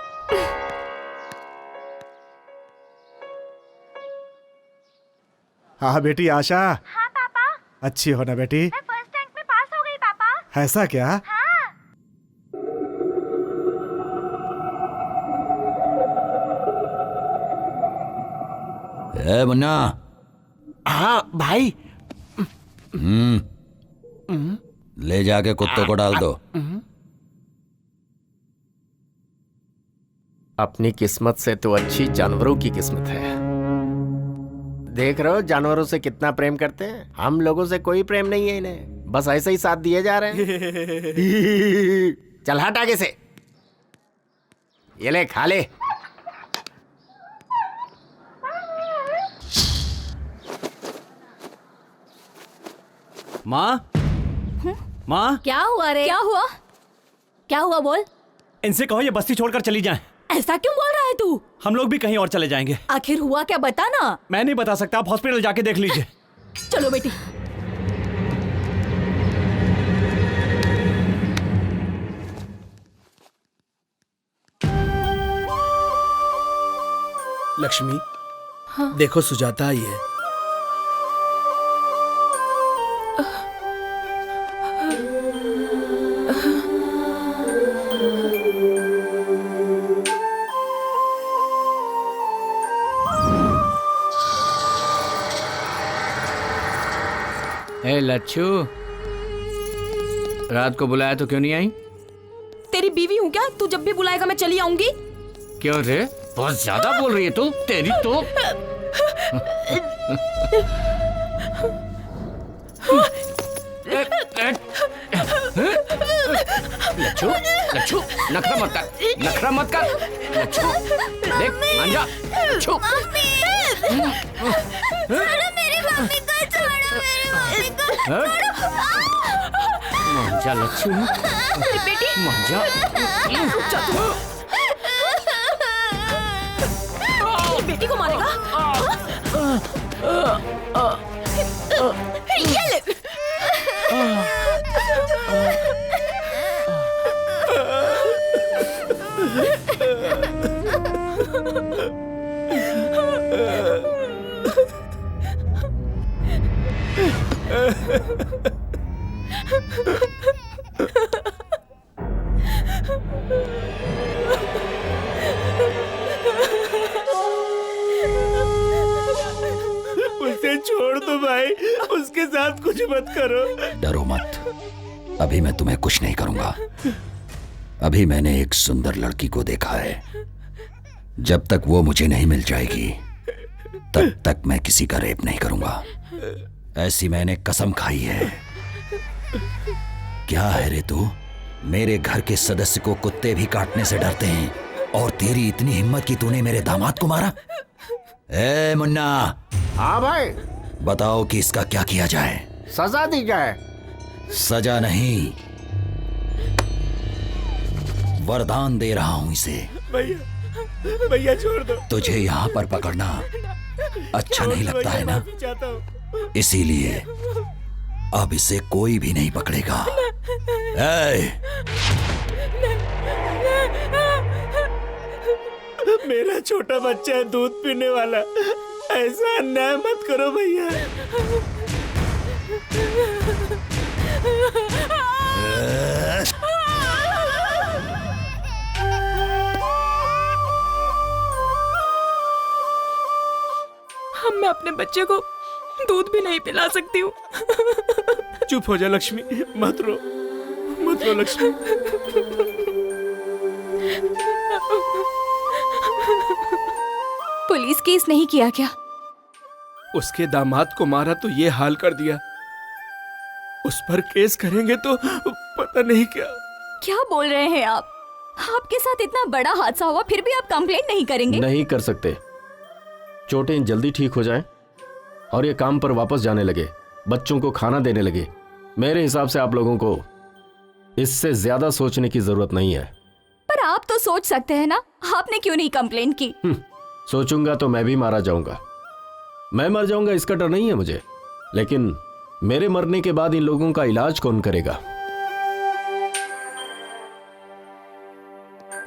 हाँ बेटी आशा। हाँ पापा। अच्छी हो ना बेटी? मैं फर्स्ट रैंक में पास हो गई पापा। ऐसा क्या? हाँ। ए मुन्ना। हाँ भाई। ले जाके कुत्तों को डाल दो। अपनी किस्मत से तो अच्छी जानवरों की किस्मत है। देख रहे हो जानवरों से कितना प्रेम करते हैं। हम लोगों से कोई प्रेम नहीं है इन्हें, बस ऐसे ही साथ दिए जा रहे हैं। चल हट आगे से, ये ले खा ले। माँ, माँ, क्या हुआ रे? क्या हुआ? क्या हुआ बोल? इनसे कहो ये बस्ती छोड़कर चली जाएं। ऐसा क्यों बोल रहा है तू? हम लोग भी कहीं और चले जाएंगे। आखिर हुआ क्या बता ना। मैं नहीं बता सकता, आप हॉस्पिटल जाके देख लीजिए। चलो बेटी। लक्ष्मी, देखो सुजाता आई है। ए लच्छू, रात को बुलाया तो क्यों नहीं आई? तेरी बीवी हूँ क्या? तू जब भी बुलाएगा मैं चली आऊंगी। क्यों रे, बहुत ज्यादा बोल रही है तू। तेरी तो लच्छू, लच्छू नखरा मत कर, नखरा मत कर। लच्छू देख मान जा। लच्छू मेरी मम्मी को छोड़ो, मेरी मम्मी को छोड़ो। मान जा लच्छू, बेटी मान जा। बेटी को मारेगा? ये ले। उसे छोड़ दो भाई, उसके साथ कुछ मत करो। डरो मत, अभी मैं तुम्हें कुछ नहीं करूंगा। अभी मैंने एक सुंदर लड़की को देखा है। जब तक वो मुझे नहीं मिल जाएगी तब तक मैं किसी का रेप नहीं करूंगा। ऐसी मैंने कसम खाई है। क्या है रे तू? मेरे घर के सदस्य को कुत्ते भी काटने से डरते हैं और तेरी इतनी हिम्मत कि तूने मेरे दामाद को मारा? ए मुन्ना। हाँ भाई। बताओ कि इसका क्या किया जाए? सजा दी जाए। सजा नहीं, वरदान दे रहा हूं इसे। भैया, भैया छोड़ दो। तुझे यहाँ पर पकड़ना अच्छा नहीं लगता है ना? इसीलिए अब इसे कोई भी नहीं पकड़ेगा। मेरा छोटा बच्चा है, दूध पीने वाला। ऐसा अन्याय मत करो भैया। मैं अपने बच्चे को दूध भी नहीं पिला सकती हूँ। चुप हो जा लक्ष्मी, मत रो, मत रो लक्ष्मी। पुलिस केस नहीं किया क्या? उसके दामाद को मारा तो ये हाल कर दिया। उस पर केस करेंगे तो पता नहीं क्या। क्या बोल रहे हैं आप? आपके साथ इतना बड़ा हादसा हुआ फिर भी आप कंप्लेंट नहीं करेंगे? नहीं कर सकते। चोटें जल्दी ठीक हो जाएं और ये काम पर वापस जाने लगे, बच्चों को खाना देने लगे। मेरे हिसाब से आप लोगों को इससे ज्यादा सोचने की जरूरत नहीं है। पर आप तो सोच सकते हैं ना, आपने क्यों नहीं कंप्लेंट की? सोचूंगा तो मैं भी मारा जाऊंगा। मैं मर जाऊंगा इसका डर नहीं है मुझे, लेकिन मेरे मरने के बाद इन लोगों का इलाज कौन करेगा?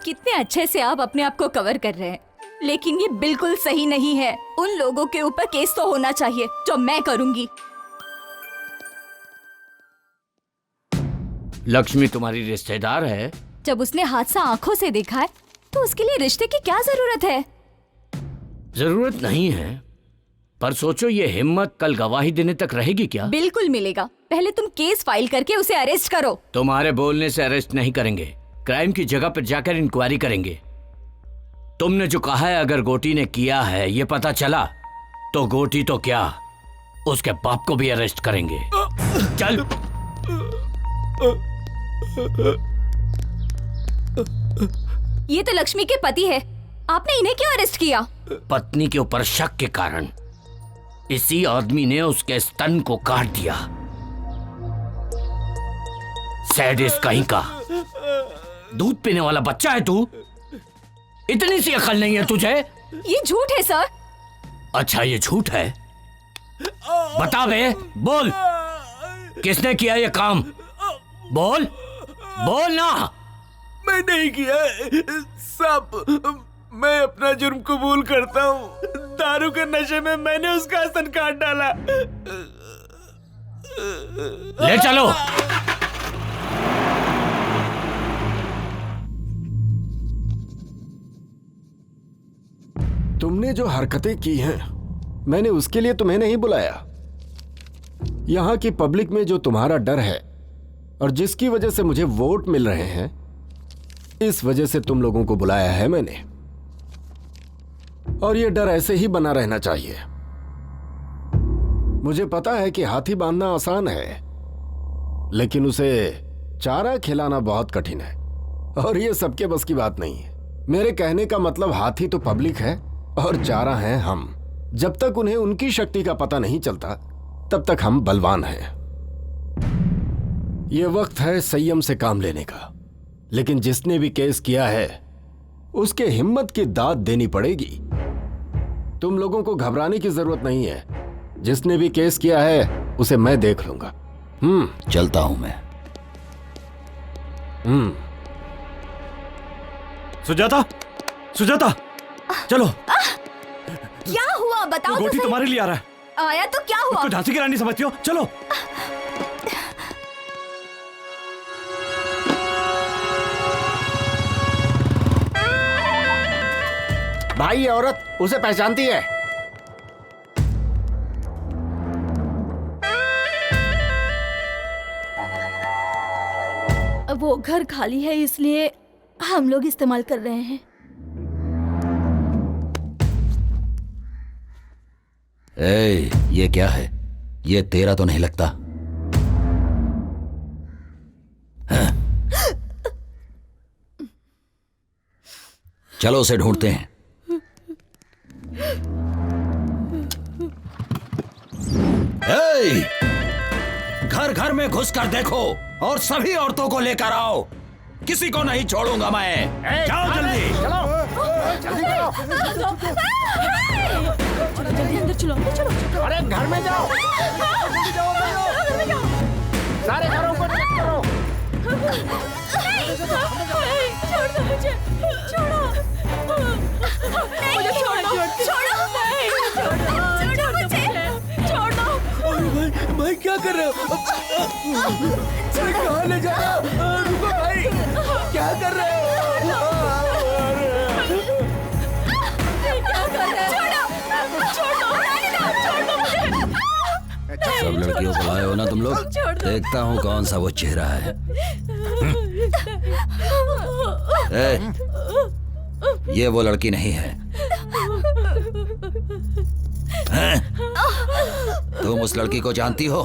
कितने अच्छे से आप अपने आप को कवर कर रहे हैं, लेकिन ये बिल्कुल सही नहीं है। उन लोगों के ऊपर केस तो होना चाहिए जो मैं करूंगी। लक्ष्मी तुम्हारी रिश्तेदार है। जब उसने हादसा आंखों से देखा है तो उसके लिए रिश्ते की क्या जरूरत है? जरूरत नहीं है, पर सोचो ये हिम्मत कल गवाही देने तक रहेगी क्या? बिल्कुल मिलेगा। पहले तुम केस फाइल करके उसे अरेस्ट करो। तुम्हारे बोलने से अरेस्ट नहीं करेंगे, क्राइम की जगह पर जाकर इंक्वायरी करेंगे। तुमने जो कहा है अगर गोटी ने किया है ये पता चला तो गोटी तो क्या उसके बाप को भी अरेस्ट करेंगे। चल। ये तो लक्ष्मी के पति है, आपने इन्हें क्यों अरेस्ट किया? पत्नी के ऊपर शक के कारण इसी आदमी ने उसके स्तन को काट दिया। सैडिस्ट कहीं का। दूध पीने वाला बच्चा है तू? इतनी सी अकल नहीं है तुझे? ये झूठ है सर। अच्छा ये झूठ है? बता बे, बोल किसने किया ये काम? बोल बोल ना। मैं नहीं किया सब, मैं अपना जुर्म कबूल करता हूँ। दारू के नशे में मैंने उसका स्तन काट डाला। ले चलो। तुमने जो हरकतें की हैं, मैंने उसके लिए तुम्हें नहीं बुलाया। यहां की पब्लिक में जो तुम्हारा डर है और जिसकी वजह से मुझे वोट मिल रहे हैं, इस वजह से तुम लोगों को बुलाया है मैंने। और ये डर ऐसे ही बना रहना चाहिए। मुझे पता है कि हाथी बांधना आसान है, लेकिन उसे चारा खिलाना बहुत कठिन है और ये सबके बस की बात नहीं है। मेरे कहने का मतलब हाथी तो पब्लिक है और चारा हैं हम। जब तक उन्हें उनकी शक्ति का पता नहीं चलता तब तक हम बलवान हैं। ये वक्त है संयम से काम लेने का, लेकिन जिसने भी केस किया है उसके हिम्मत की दाद देनी पड़ेगी। तुम लोगों को घबराने की जरूरत नहीं है। जिसने भी केस किया है उसे मैं देख लूंगा। चलता हूं मैं। सुजाता, सुजाता, चलो। क्या हुआ बताओ तो गोटी सही। तुम्हारे लिए आ रहा है। आया तो क्या हुआ? तो झांसी की रानी समझती हो? चलो। भाई ये औरत उसे पहचानती है। वो घर खाली है इसलिए हम लोग इस्तेमाल कर रहे हैं। ये क्या है? ये तेरा तो नहीं लगता। हाँ? चलो उसे ढूंढते हैं। घर घर में घुस कर देखो और सभी औरतों को लेकर आओ। किसी को नहीं छोड़ूंगा मैं। जाओ जल्दी। जल्दी अंदर चलो, अंदर चलो। अरे घर में जाओ। सारे घरों को चेक करो। छोड़ दो मुझे, छोड़ो। मुझे छोड़ दो, छोड़ो। छोड़ो मुझे, छोड़ दो। भाई क्या कर रहे हो? कहाँ ले जा रहे हो? रुको भाई, क्या कर रहे हो? क्या कर रहे हो? सब लड़कियों को लाए हो ना तुम लोग? देखता हूँ कौन सा वो चेहरा है। ये वो लड़की नहीं है। तुम उस लड़की को जानती हो?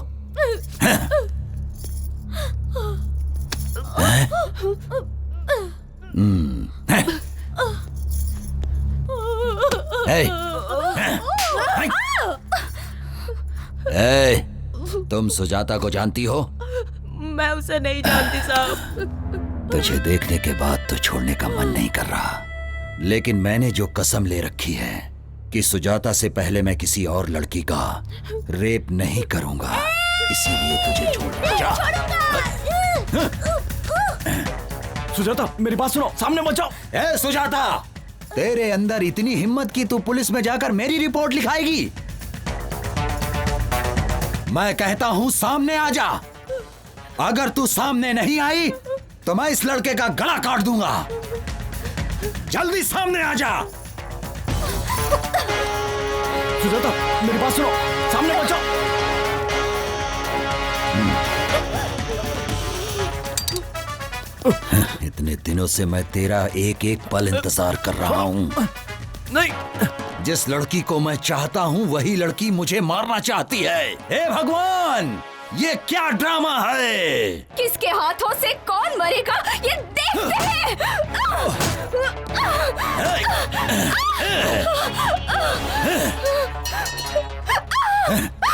तुम सुजाता को जानती हो? मैं उसे नहीं जानती साहब। तुझे देखने के बाद तो छोड़ने का मन नहीं कर रहा, लेकिन मैंने जो कसम ले रखी है कि सुजाता से पहले मैं किसी और लड़की का रेप नहीं करूंगा, इसीलिए तुझे छोड़ जा। सुजाता मेरी बात सुनो, सामने मत जाओ। ए सुजाता, तेरे अंदर इतनी हिम्मत कि तू पुलिस में जाकर मेरी रिपोर्ट लिखाएगी? मैं कहता हूं सामने आ जा। अगर तू सामने नहीं आई तो मैं इस लड़के का गला काट दूंगा। जल्दी सामने आ जा। सुजाता मेरी बात सुनो, सामने पहुंचो। इतने दिनों से मैं तेरा एक एक पल इंतजार कर रहा हूँ। नहीं, जिस लड़की को मैं चाहता हूँ वही लड़की मुझे मारना चाहती है। हे भगवान, ये क्या ड्रामा है? किसके हाथों से कौन मरेगा ये देखते हैं।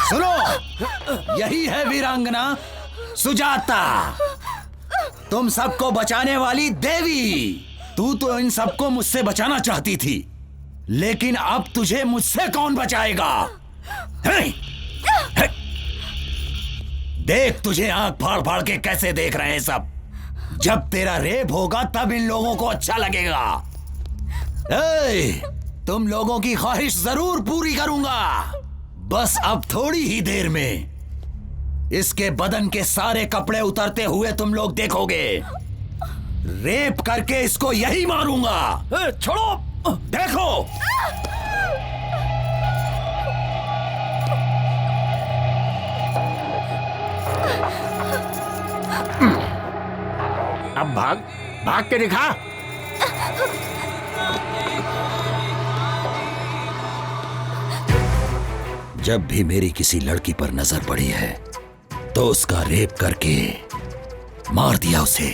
सुनो, यही है वीरांगना सुजाता, तुम सबको बचाने वाली देवी। तू तो इन सबको मुझसे बचाना चाहती थी, लेकिन अब तुझे मुझसे कौन बचाएगा? देख, तुझे आंख फाड़ फाड़ के कैसे देख रहे हैं सब। जब तेरा रेप होगा तब इन लोगों को अच्छा लगेगा। तुम लोगों की ख्वाहिश जरूर पूरी करूंगा। बस अब थोड़ी ही देर में इसके बदन के सारे कपड़े उतरते हुए तुम लोग देखोगे। रेप करके इसको यही मारूंगा। छोड़ो, देखो। अब भाग, भाग के दिखा। जब भी मेरी किसी लड़की पर नजर पड़ी है तो उसका रेप करके मार दिया उसे,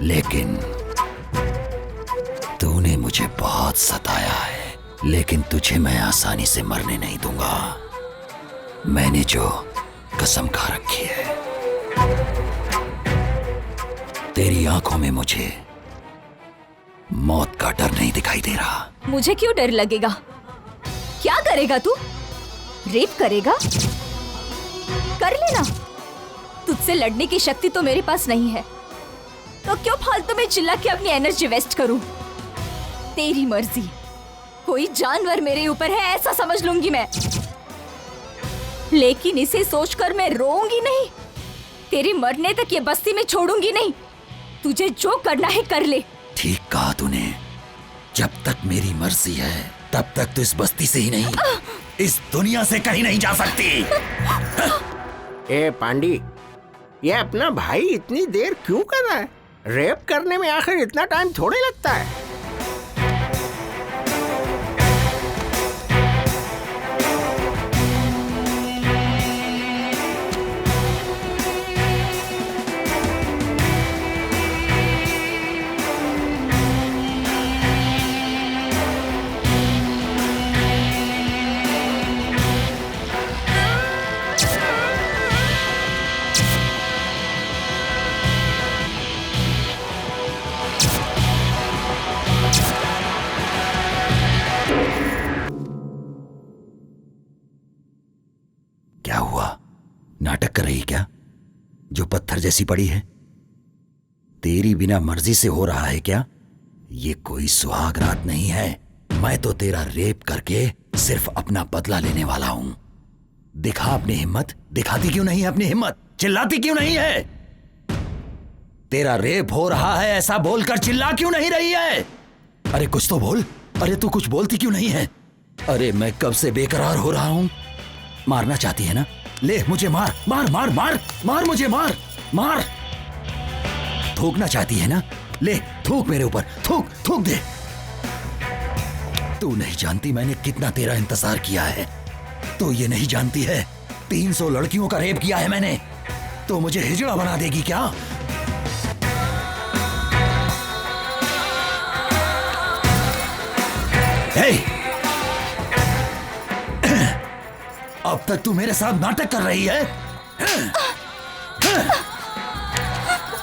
लेकिन तूने मुझे बहुत सताया है। लेकिन तुझे मैं आसानी से मरने नहीं दूंगा। मैंने जो कसम खा रखी है। तेरी आंखों में मुझे मौत का डर नहीं दिखाई दे रहा। मुझे क्यों डर लगेगा? क्या करेगा तू? रेप करेगा? कर लेना। तुझसे लड़ने की शक्ति तो मेरे पास नहीं है, तो क्यों फालतू में चिल्ला के अपनी एनर्जी वेस्ट करूं? तेरी मर्जी। कोई जानवर मेरे ऊपर है ऐसा समझ लूंगी मैं, लेकिन इसे सोचकर मैं रोऊंगी नहीं। तेरे मरने तक ये बस्ती में छोड़ूंगी नहीं। तुझे जो करना है कर ले। ठीक कहा तूने। जब तक मेरी मर्जी है तब तक तो इस बस्ती से ही नहीं, इस दुनिया से कहीं नहीं जा सकती। ए पांडी, ये अपना भाई इतनी देर क्यों कर रहा है? रेप करने में आखिर इतना टाइम थोड़े लगता है। क्या हुआ? नाटक कर रही क्या? जो पत्थर जैसी पड़ी है तेरी बिना मर्जी से हो रहा है क्या? ये कोई सुहाग रात नहीं है। मैं तो तेरा रेप करके सिर्फ अपना बदला लेने वाला हूं। दिखा अपनी हिम्मत। दिखाती क्यों नहीं है अपनी हिम्मत? चिल्लाती क्यों नहीं है? तेरा रेप हो रहा है ऐसा बोलकर चिल्ला क्यों नहीं रही है? अरे कुछ तो बोल। अरे तू कुछ बोलती क्यों नहीं है? अरे मैं कब से बेकरार हो रहा हूं। मारना चाहती है ना? ले मुझे मार मार मार मार मार, मुझे मार मार। थूकना चाहती है ना? ले थूक मेरे ऊपर, थूक थूक दे। तू नहीं जानती मैंने कितना तेरा इंतजार किया है। तो ये नहीं जानती है 300 लड़कियों का रेप किया है मैंने। तो मुझे हिजड़ा बना देगी क्या? हे! अब तक तू मेरे साथ नाटक कर रही है।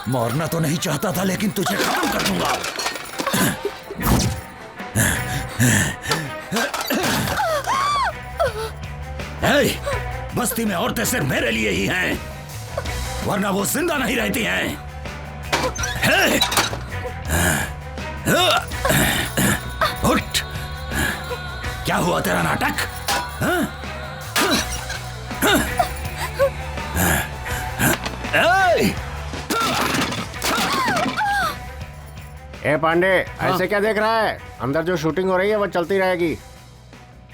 मरना तो नहीं चाहता था, लेकिन तुझे खत्म कर दूंगा। बस्ती में औरतें सिर्फ मेरे लिए ही हैं, वरना वो जिंदा नहीं रहती हैं। उठ। क्या हुआ तेरा नाटक? ए पांडे, ऐसे क्या देख रहा है? अंदर जो शूटिंग हो रही है वो चलती रहेगी।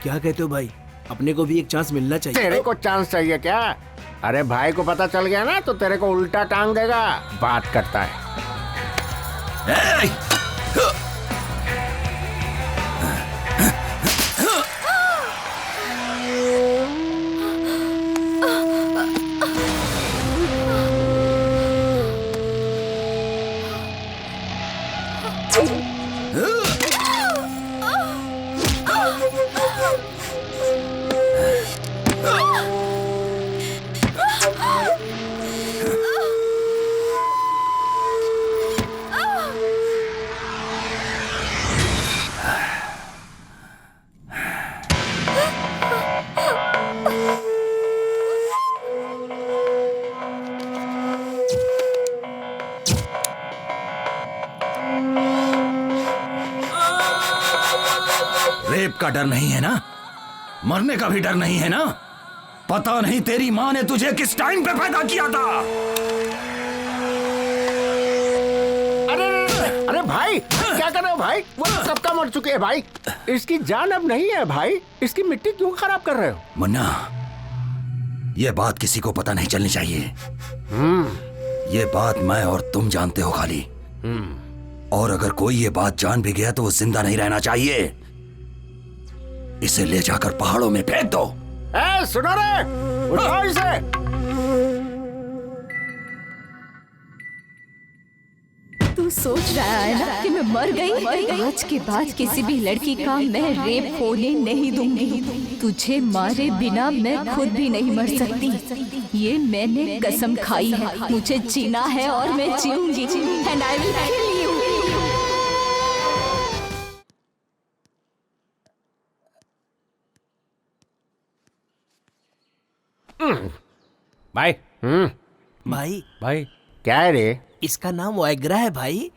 क्या कहते हो भाई? अपने को भी एक चांस मिलना चाहिए। तेरे को चांस चाहिए क्या? अरे भाई को पता चल गया ना तो तेरे को उल्टा टांग देगा। बात करता है। रेप का डर नहीं है ना? मरने का भी डर नहीं है ना? पता नहीं तेरी माँ ने तुझे किस टाइम पे पैदा किया था। अरे भाई क्या कर रहे हो भाई? वो सबका मर चुके हैं भाई। इसकी जान अब नहीं है भाई। इसकी मिट्टी क्यों खराब कर रहे हो? मुन्ना, ये बात किसी को पता नहीं चलनी चाहिए। ये बात मैं और तुम जानते हो खाली। और अगर कोई ये बात जान भी गया तो वो जिंदा नहीं रहना चाहिए। इसे ले जाकर पहाड़ों में फेंक दो। सुनो रे, उठाओ इसे। तू सोच रहा है ना कि मैं मर गई? आज के बाद किसी भी लड़की का मैं रेप होने नहीं दूंगी। तुझे मारे बिना मैं खुद भी नहीं मर सकती। ये मैंने कसम खाई है। मुझे जीना है और मैं जीऊंगी। And I will kill you. भाई भाई भाई क्या है रे? इसका नाम वाइग्रा है भाई।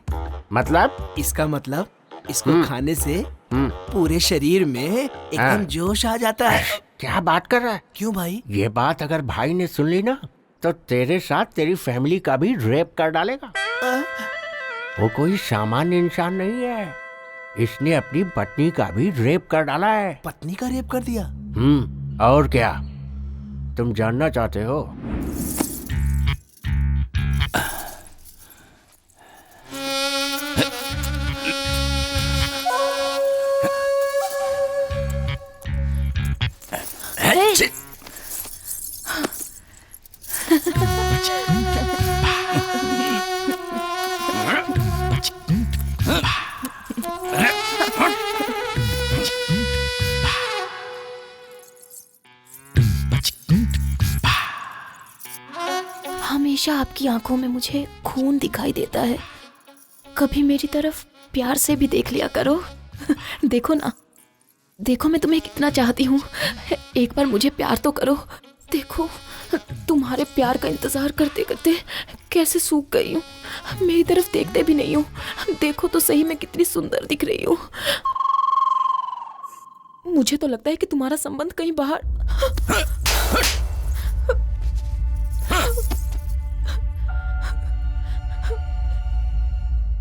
मतलब? इसका मतलब इसको खाने से पूरे शरीर में एकदम जोश आ जाता है। क्या बात कर रहा है? क्यों भाई? ये बात अगर भाई ने सुन ली ना तो तेरे साथ तेरी फैमिली का भी रेप कर डालेगा। वो कोई सामान्य इंसान नहीं है। इसने अपनी पत्नी का भी रेप कर डाला है। पत्नी का रेप कर दिया? और क्या तुम जानना चाहते हो? हमेशा आपकी आंखों में मुझे खून दिखाई देता है। कभी मेरी तरफ प्यार से भी देख लिया करो। देखो ना, देखो मैं तुम्हें कितना चाहती हूँ। एक बार मुझे प्यार तो करो। देखो तुम्हारे प्यार का इंतजार करते करते कैसे सूख गई हूँ। मेरी तरफ देखते भी नहीं हूँ। देखो तो सही मैं कितनी सुंदर दिख रही हूँ। मुझे तो लगता है कि तुम्हारा संबंध कहीं बाहर।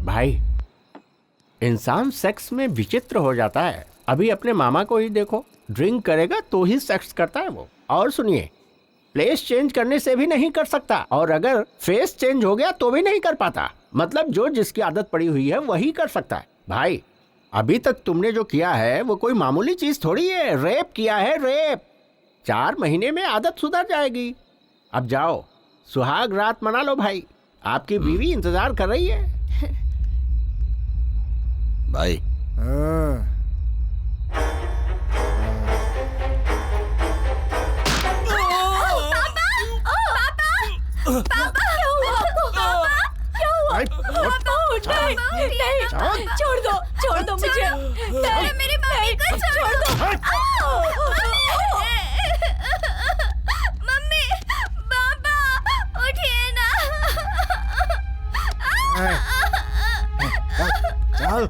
भाई इंसान सेक्स में विचित्र हो जाता है। अभी अपने मामा को ही देखो, ड्रिंक करेगा तो ही सेक्स करता है वो। और सुनिए, प्लेस चेंज करने से भी नहीं कर सकता, और अगर फेस चेंज हो गया तो भी नहीं कर पाता। मतलब जो जिसकी आदत पड़ी हुई है वही कर सकता है। भाई अभी तक तुमने जो किया है वो कोई मामूली चीज थोड़ी है। रेप किया है, रेप। 4 महीने में आदत सुधर जाएगी। अब जाओ सुहाग रात मना लो भाई। आपकी बीवी इंतजार कर रही है। भाई छोड़ दो मुझे। मेरी मम्मी को छोड़ दो। मम्मी, पापा, उठिए ना। चल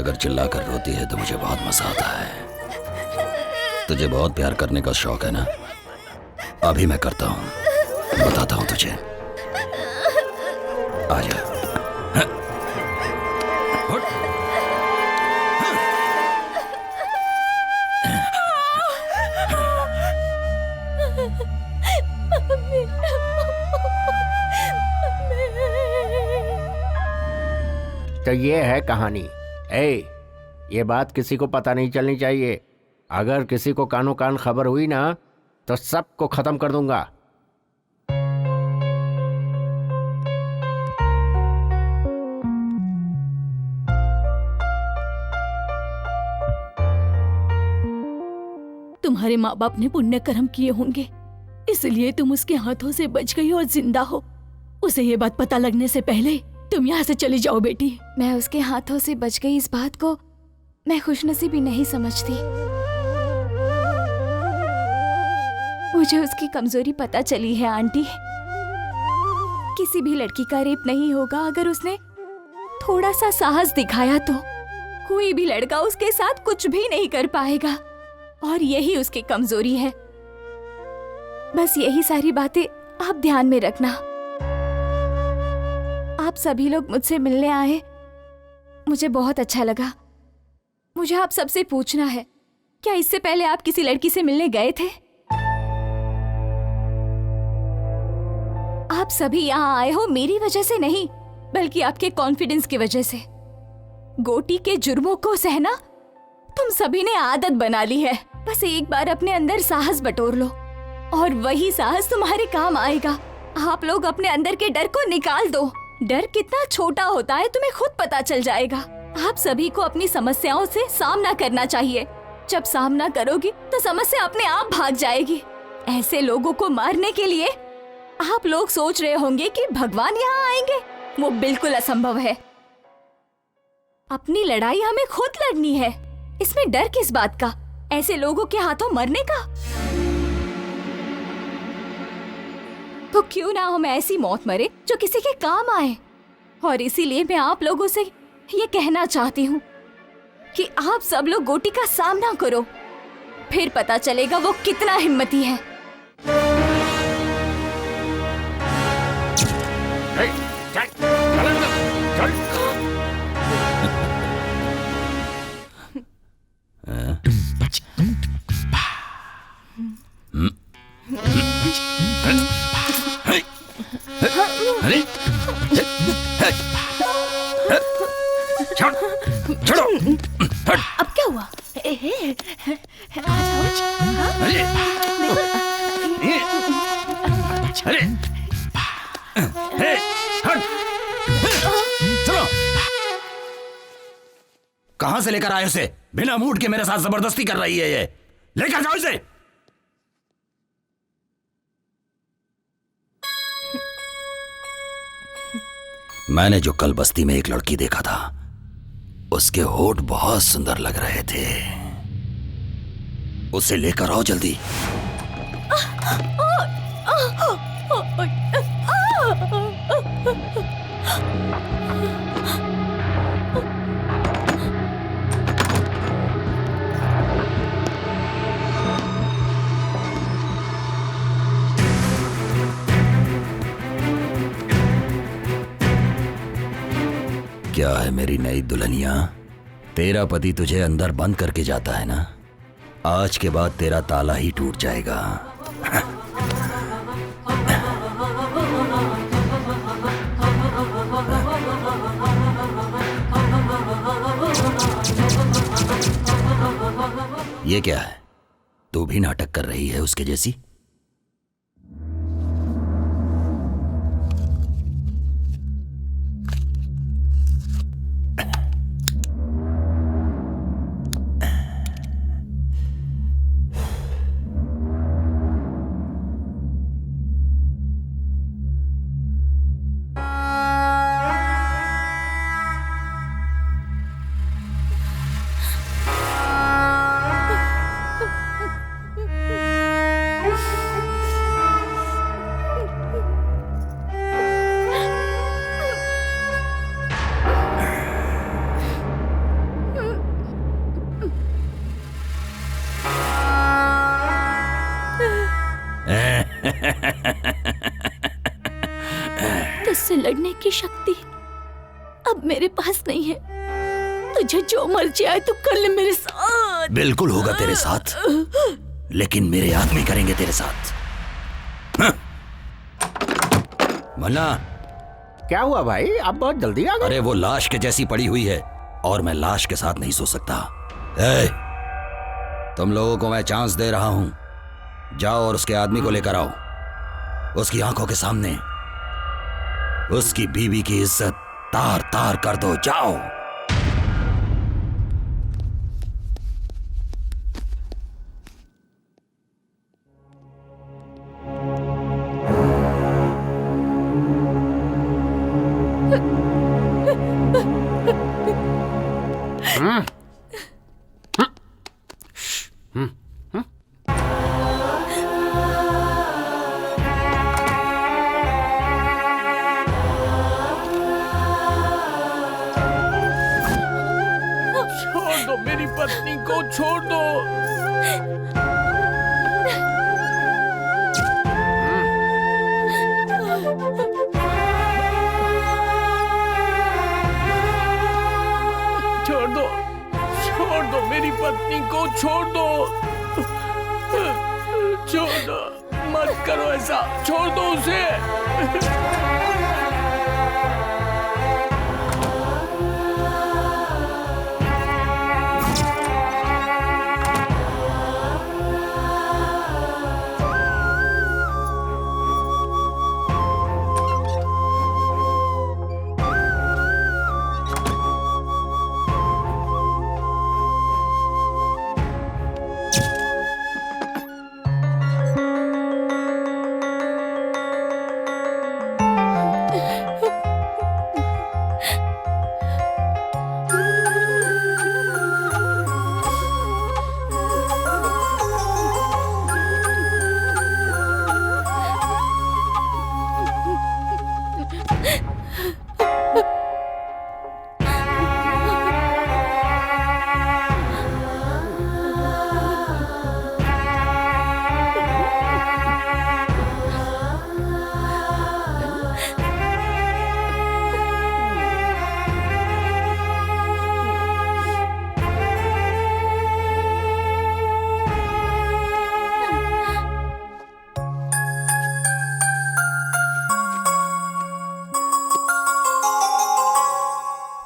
अगर चिल्ला कर रोती है तो मुझे बहुत मजा आता है। तुझे बहुत प्यार करने का शौक है ना? अभी मैं करता हूँ, बताता हूँ तुझे। आजा। तो ये है कहानी। ये बात किसी को पता नहीं चलनी चाहिए। अगर किसी को कानो कान खबर हुई ना तो सबको खत्म कर दूंगा। तुम्हारे माँ बाप ने पुण्य कर्म किए होंगे, इसलिए तुम उसके हाथों से बच गई और जिंदा हो। उसे ये बात पता लगने से पहले तुम यहाँ से चली जाओ बेटी। मैं उसके हाथों से बच गई इस बात को मैं खुशनसीबी नहीं समझती। मुझे उसकी कमजोरी पता चली है आंटी। किसी भी लड़की का रेप नहीं होगा अगर उसने थोड़ा सा साहस दिखाया तो। कोई भी लड़का उसके साथ कुछ भी नहीं कर पाएगा और यही उसकी कमजोरी है। बस यही सारी बातें आप ध्यान में रखना। आप सभी लोग मुझसे मिलने आए, मुझे बहुत अच्छा लगा। मुझे आप सबसे पूछना है, क्या इससे पहले आप किसी लड़की से मिलने गए थे? आप सभी यहाँ आए हो मेरी वजह से नहीं, बल्कि आपके कॉन्फिडेंस की वजह से। गोटी के जुर्मों को सहना तुम सभी ने आदत बना ली है। बस एक बार अपने अंदर साहस बटोर लो और वही साहस तुम्हारे काम आएगा। आप लोग अपने अंदर के डर को निकाल दो। डर कितना छोटा होता है तुम्हें खुद पता चल जाएगा। आप सभी को अपनी समस्याओं से सामना करना चाहिए। जब सामना करोगी तो समस्या अपने आप भाग जाएगी। ऐसे लोगों को मारने के लिए आप लोग सोच रहे होंगे कि भगवान यहाँ आएंगे, वो बिल्कुल असंभव है। अपनी लड़ाई हमें खुद लड़नी है, इसमें डर किस बात का? ऐसे लोगों के हाथों मरने का? तो क्यों ना हम ऐसी मौत मरे जो किसी के काम आए। और इसीलिए मैं आप लोगों से ये कहना चाहती हूँ कि आप सब लोग गोटी का सामना करो, फिर पता चलेगा वो कितना हिम्मती है। छोड़ो। अब क्या हुआ? आ जाओ। कहां से लेकर आए उसे? बिना मूड के मेरे साथ जबरदस्ती कर रही है ये। लेकर जाओ इसे। मैंने जो कल बस्ती में एक लड़की देखा था, उसके होठ बहुत सुंदर लग रहे थे। उसे लेकर आओ जल्दी। क्या है मेरी नई दुल्हनिया? तेरा पति तुझे अंदर बंद करके जाता है ना? आज के बाद तेरा ताला ही टूट जाएगा। ये क्या है? तू भी नाटक कर रही है उसके जैसी? की शक्ति अब मेरे पास नहीं है। तुझे जो मर्जी आए तो कर ले मेरे साथ। बिल्कुल होगा तेरे साथ, लेकिन मेरे आदमी करेंगे तेरे साथ। मन्ना, क्या हुआ भाई, आप बहुत जल्दी आ गए? अरे वो लाश के जैसी पड़ी हुई है और मैं लाश के साथ नहीं सो सकता। ए, तुम लोगों को मैं चांस दे रहा हूं, जाओ और उसके आदमी को लेकर आओ। उसकी आंखों के सामने उसकी बीवी की इज्जत तार तार कर दो। जाओ। छोड़ दो मेरी पत्नी को, छोड़ दो। छोड़ दो मेरी पत्नी को, छोड़ दो। छोड़ दो, मत करो ऐसा, छोड़ दो उसे।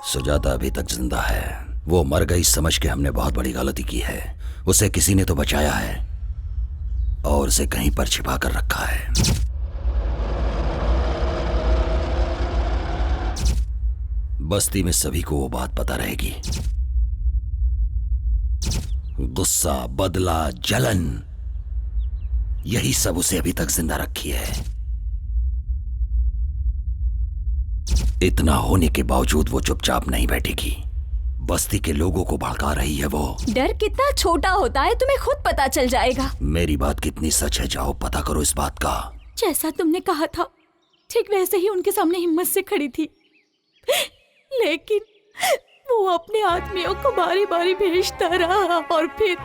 सुजाता अभी तक जिंदा है। वो मर गई समझ के हमने बहुत बड़ी गलती की है। उसे किसी ने तो बचाया है और उसे कहीं पर छिपा कर रखा है। बस्ती में सभी को वो बात पता रहेगी। गुस्सा, बदला, जलन, यही सब उसे अभी तक जिंदा रखी है। इतना होने के बावजूद वो चुपचाप नहीं बैठेगी। बस्ती के लोगों को भड़का रही है वो। डर कितना छोटा होता है तुम्हें खुद पता चल जाएगा। मेरी बात कितनी सच है, जाओ पता करो इस बात का। जैसा तुमने कहा था ठीक वैसे ही उनके सामने हिम्मत से खड़ी थी, लेकिन वो अपने आदमियों को बारी बारी भेजता रहा और फिर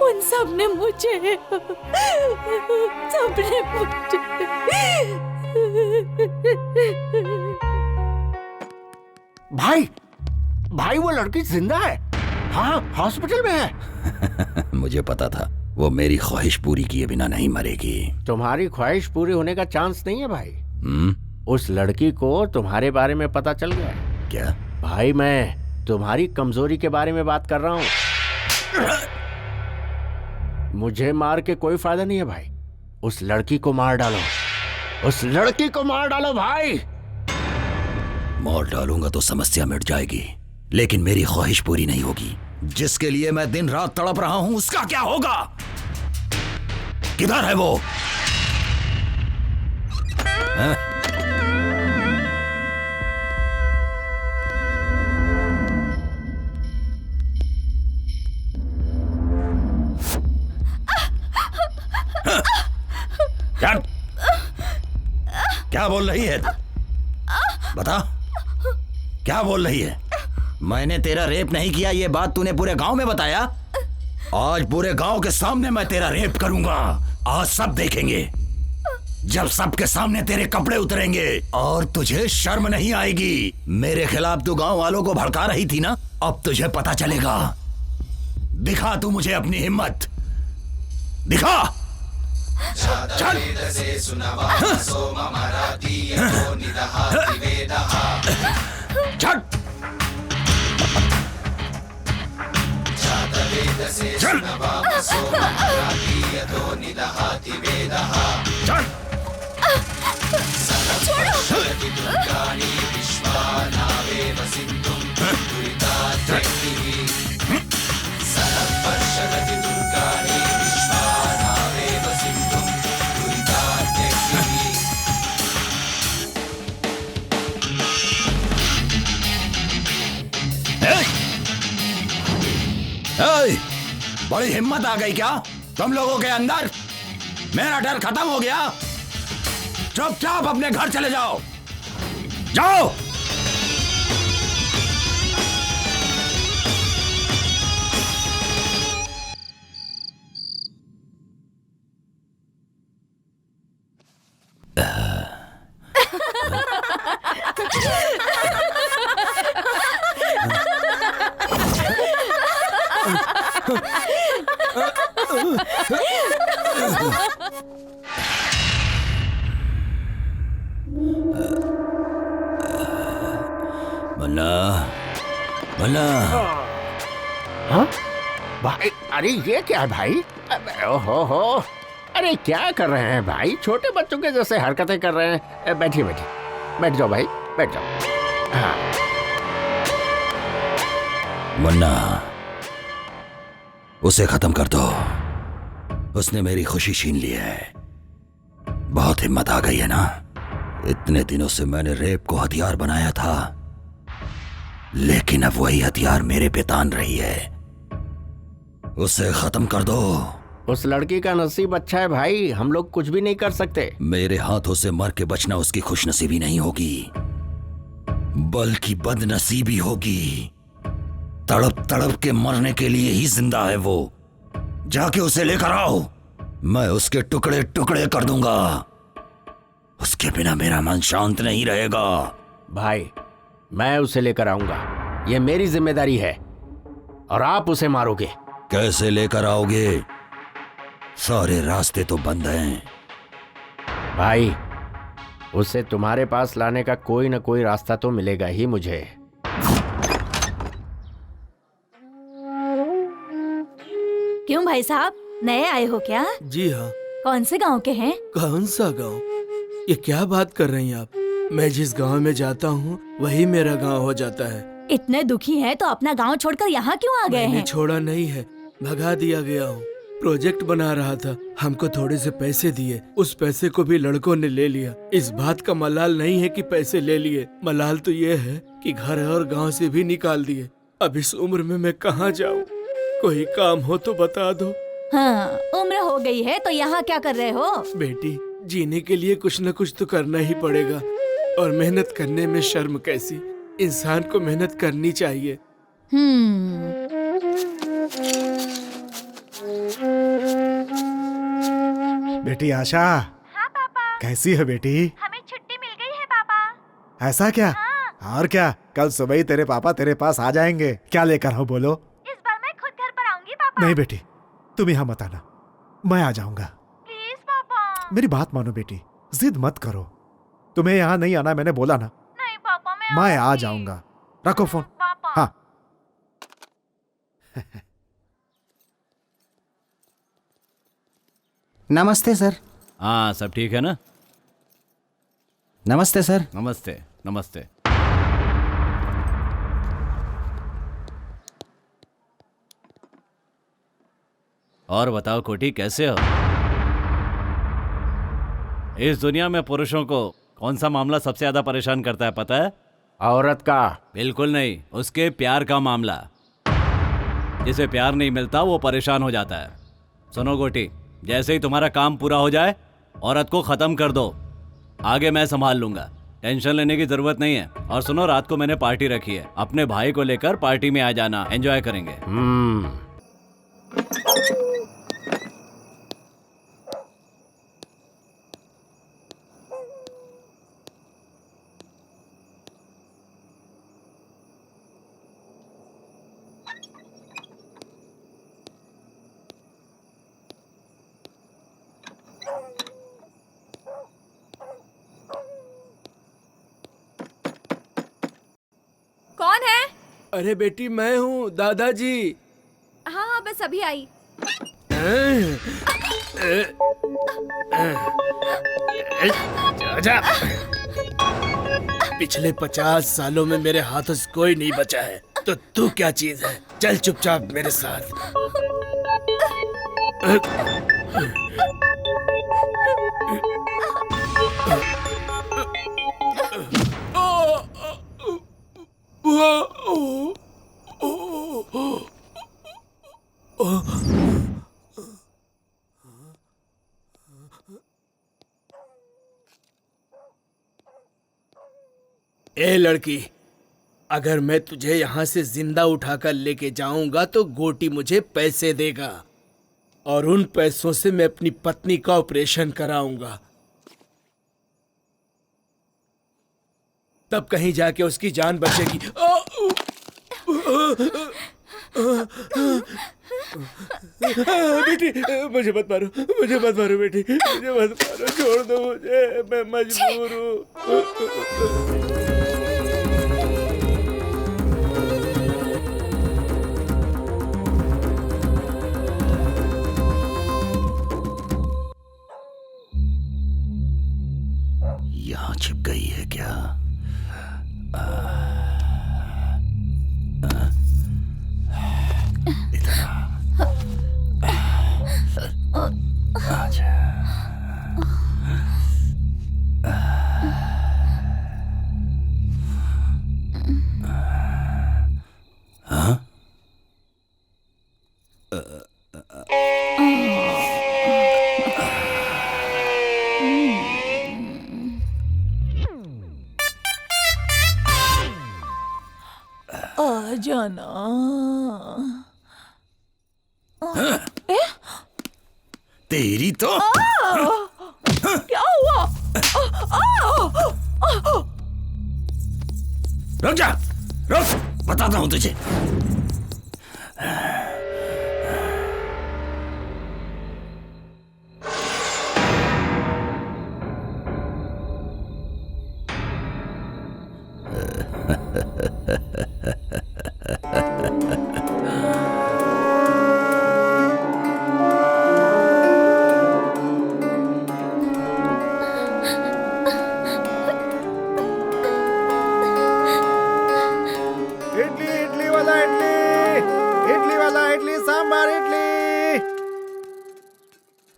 उन सब ने मुझे भाई वो लड़की जिंदा है। हाँ, हॉस्पिटल में है। मुझे पता था वो मेरी ख्वाहिश पूरी किए बिना नहीं मरेगी। तुम्हारी ख्वाहिश पूरी होने का चांस नहीं है भाई। उस लड़की को तुम्हारे बारे में पता चल गया है। क्या? भाई मैं तुम्हारी कमजोरी के बारे में बात कर रहा हूँ। मुझे मार के कोई फायदा नहीं है भाई। उस लड़की को मार डालो, उस लड़की को मार डालो भाई। मार डालूंगा तो समस्या मिट जाएगी, लेकिन मेरी ख्वाहिश पूरी नहीं होगी। जिसके लिए मैं दिन रात तड़प रहा हूं उसका क्या होगा? किधर है वो? क्या बोल रही है? बता, क्या बोल रही है? मैंने तेरा रेप नहीं किया, ये बात तूने पूरे गांव में बताया। आज पूरे गांव के सामने मैं तेरा रेप करूंगा। आज सब देखेंगे। जब सबके सामने तेरे कपड़े उतरेंगे और तुझे शर्म नहीं आएगी। मेरे खिलाफ तू गांव वालों को भड़का रही थी ना, अब तुझे पता चलेगा। दिखा तू मुझे अपनी हिम्मत, दिखा। चल। चल। चल। चल। बड़ी हिम्मत आ गई क्या तुम लोगों के अंदर? मेरा डर खत्म हो गया। चुपचाप अपने घर चले जाओ, जाओ। मन्ना, मन्ना। हाँ भाई, अरे ये क्या है भाई? ओहो, अरे क्या कर रहे हैं भाई? छोटे बच्चों के जैसे हरकतें कर रहे हैं। बैठिए बैठिए, बैठ जाओ भाई, बैठ जाओ। हाँ। मन्ना, उसे खत्म कर दो। उसने मेरी खुशी छीन ली है। बहुत हिम्मत आ गई है ना? इतने दिनों से मैंने रेप को हथियार बनाया था, लेकिन अब वही हथियार मेरे पे तान रही है। उसे खत्म कर दो। उस लड़की का नसीब अच्छा है भाई, हम लोग कुछ भी नहीं कर सकते। मेरे हाथों से मर के बचना उसकी खुशनसीबी नहीं होगी, बल्कि बदनसीबी होगी। तड़प तड़प के मरने के लिए ही जिंदा है वो। जाके उसे लेकर आओ, मैं उसके टुकड़े टुकड़े कर दूंगा। उसके बिना मेरा मन शांत नहीं रहेगा। भाई, मैं उसे लेकर आऊंगा, ये मेरी जिम्मेदारी है। और आप उसे मारोगे। कैसे लेकर आओगे? सारे रास्ते तो बंद हैं। भाई, उसे तुम्हारे पास लाने का कोई ना कोई रास्ता तो मिलेगा ही मुझे। क्यों भाई साहब, नए आए हो क्या? जी हाँ। कौन से गांव के हैं? कौन सा गांव? ये क्या बात कर रही हैं आप? मैं जिस गांव में जाता हूँ वही मेरा गांव हो जाता है। इतने दुखी हैं तो अपना गांव छोड़कर यहाँ क्यों आ गए हैं? छोड़ा नहीं है, भगा दिया गया हूँ। प्रोजेक्ट बना रहा था, हमको थोड़े से पैसे दिए, उस पैसे को भी लड़कों ने ले लिया। इस बात का मलाल नहीं है कि पैसे ले लिए, मलाल तो ये है कि घर और गांव से भी निकाल दिए। अब इस उम्र में मैं कहाँ जाऊँ? कोई काम हो तो बता दो। हाँ, उम्र हो गई है तो यहाँ क्या कर रहे हो? बेटी, जीने के लिए कुछ न कुछ तो करना ही पड़ेगा, और मेहनत करने में शर्म कैसी? इंसान को मेहनत करनी चाहिए। बेटी आशा। हाँ पापा। कैसी है बेटी? हमें छुट्टी मिल गई है पापा। ऐसा क्या? हाँ। और क्या, कल सुबह ही तेरे पापा तेरे पास आ जाएंगे। क्या लेकर आओ बोलो? इस बार मैं खुद घर पर आऊंगी पापा। नहीं बेटी, तुम यहाँ मत आना, मैं आ जाऊंगा। प्लीज पापा। मेरी बात मानो बेटी, जिद मत करो। तुम्हें यहाँ नहीं आना मैंने बोला ना। नहीं पापा, मैं आ जाऊंगा। रखो फोन। पापा। हाँ। नमस्ते सर। हाँ, सब ठीक है ना? नमस्ते सर। नमस्ते नमस्ते। और बताओ कोटी, कैसे हो? इस दुनिया में पुरुषों को कौन सा मामला सबसे ज्यादा परेशान करता है पता है? औरत का। बिल्कुल नहीं, उसके प्यार का मामला। जिसे प्यार नहीं मिलता वो परेशान हो जाता है। सुनो गोटी, जैसे ही तुम्हारा काम पूरा हो जाए औरत को खत्म कर दो, आगे मैं संभाल लूंगा, टेंशन लेने की जरूरत नहीं है। और सुनो, रात को मैंने पार्टी रखी है, अपने भाई को लेकर पार्टी में आ जाना, एंजॉय करेंगे। अरे बेटी मैं हूँ दादाजी। हाँ हाँ बस अभी आई। जा। पिछले 50 सालों में मेरे हाथों से कोई नहीं बचा है, तो तू क्या चीज है? चल चुपचाप मेरे साथ। ए लड़की, अगर मैं तुझे यहाँ से जिंदा उठाकर लेके जाऊंगा तो गोटी मुझे पैसे देगा और उन पैसों से मैं अपनी पत्नी का ऑपरेशन कराऊंगा। तब कहीं जाके उसकी जान बचेगी। बेटी मुझे मत मारो, मुझे मत मारो बेटी, मुझे मत मारो, छोड़ दो मुझे, मैं मजबूर हूँ। यहाँ छिप गई है क्या? आजा। हाँ? आ जाना। तेरी तो क्या हुआ? रुक जा, रुक, बताता हूं तुझे।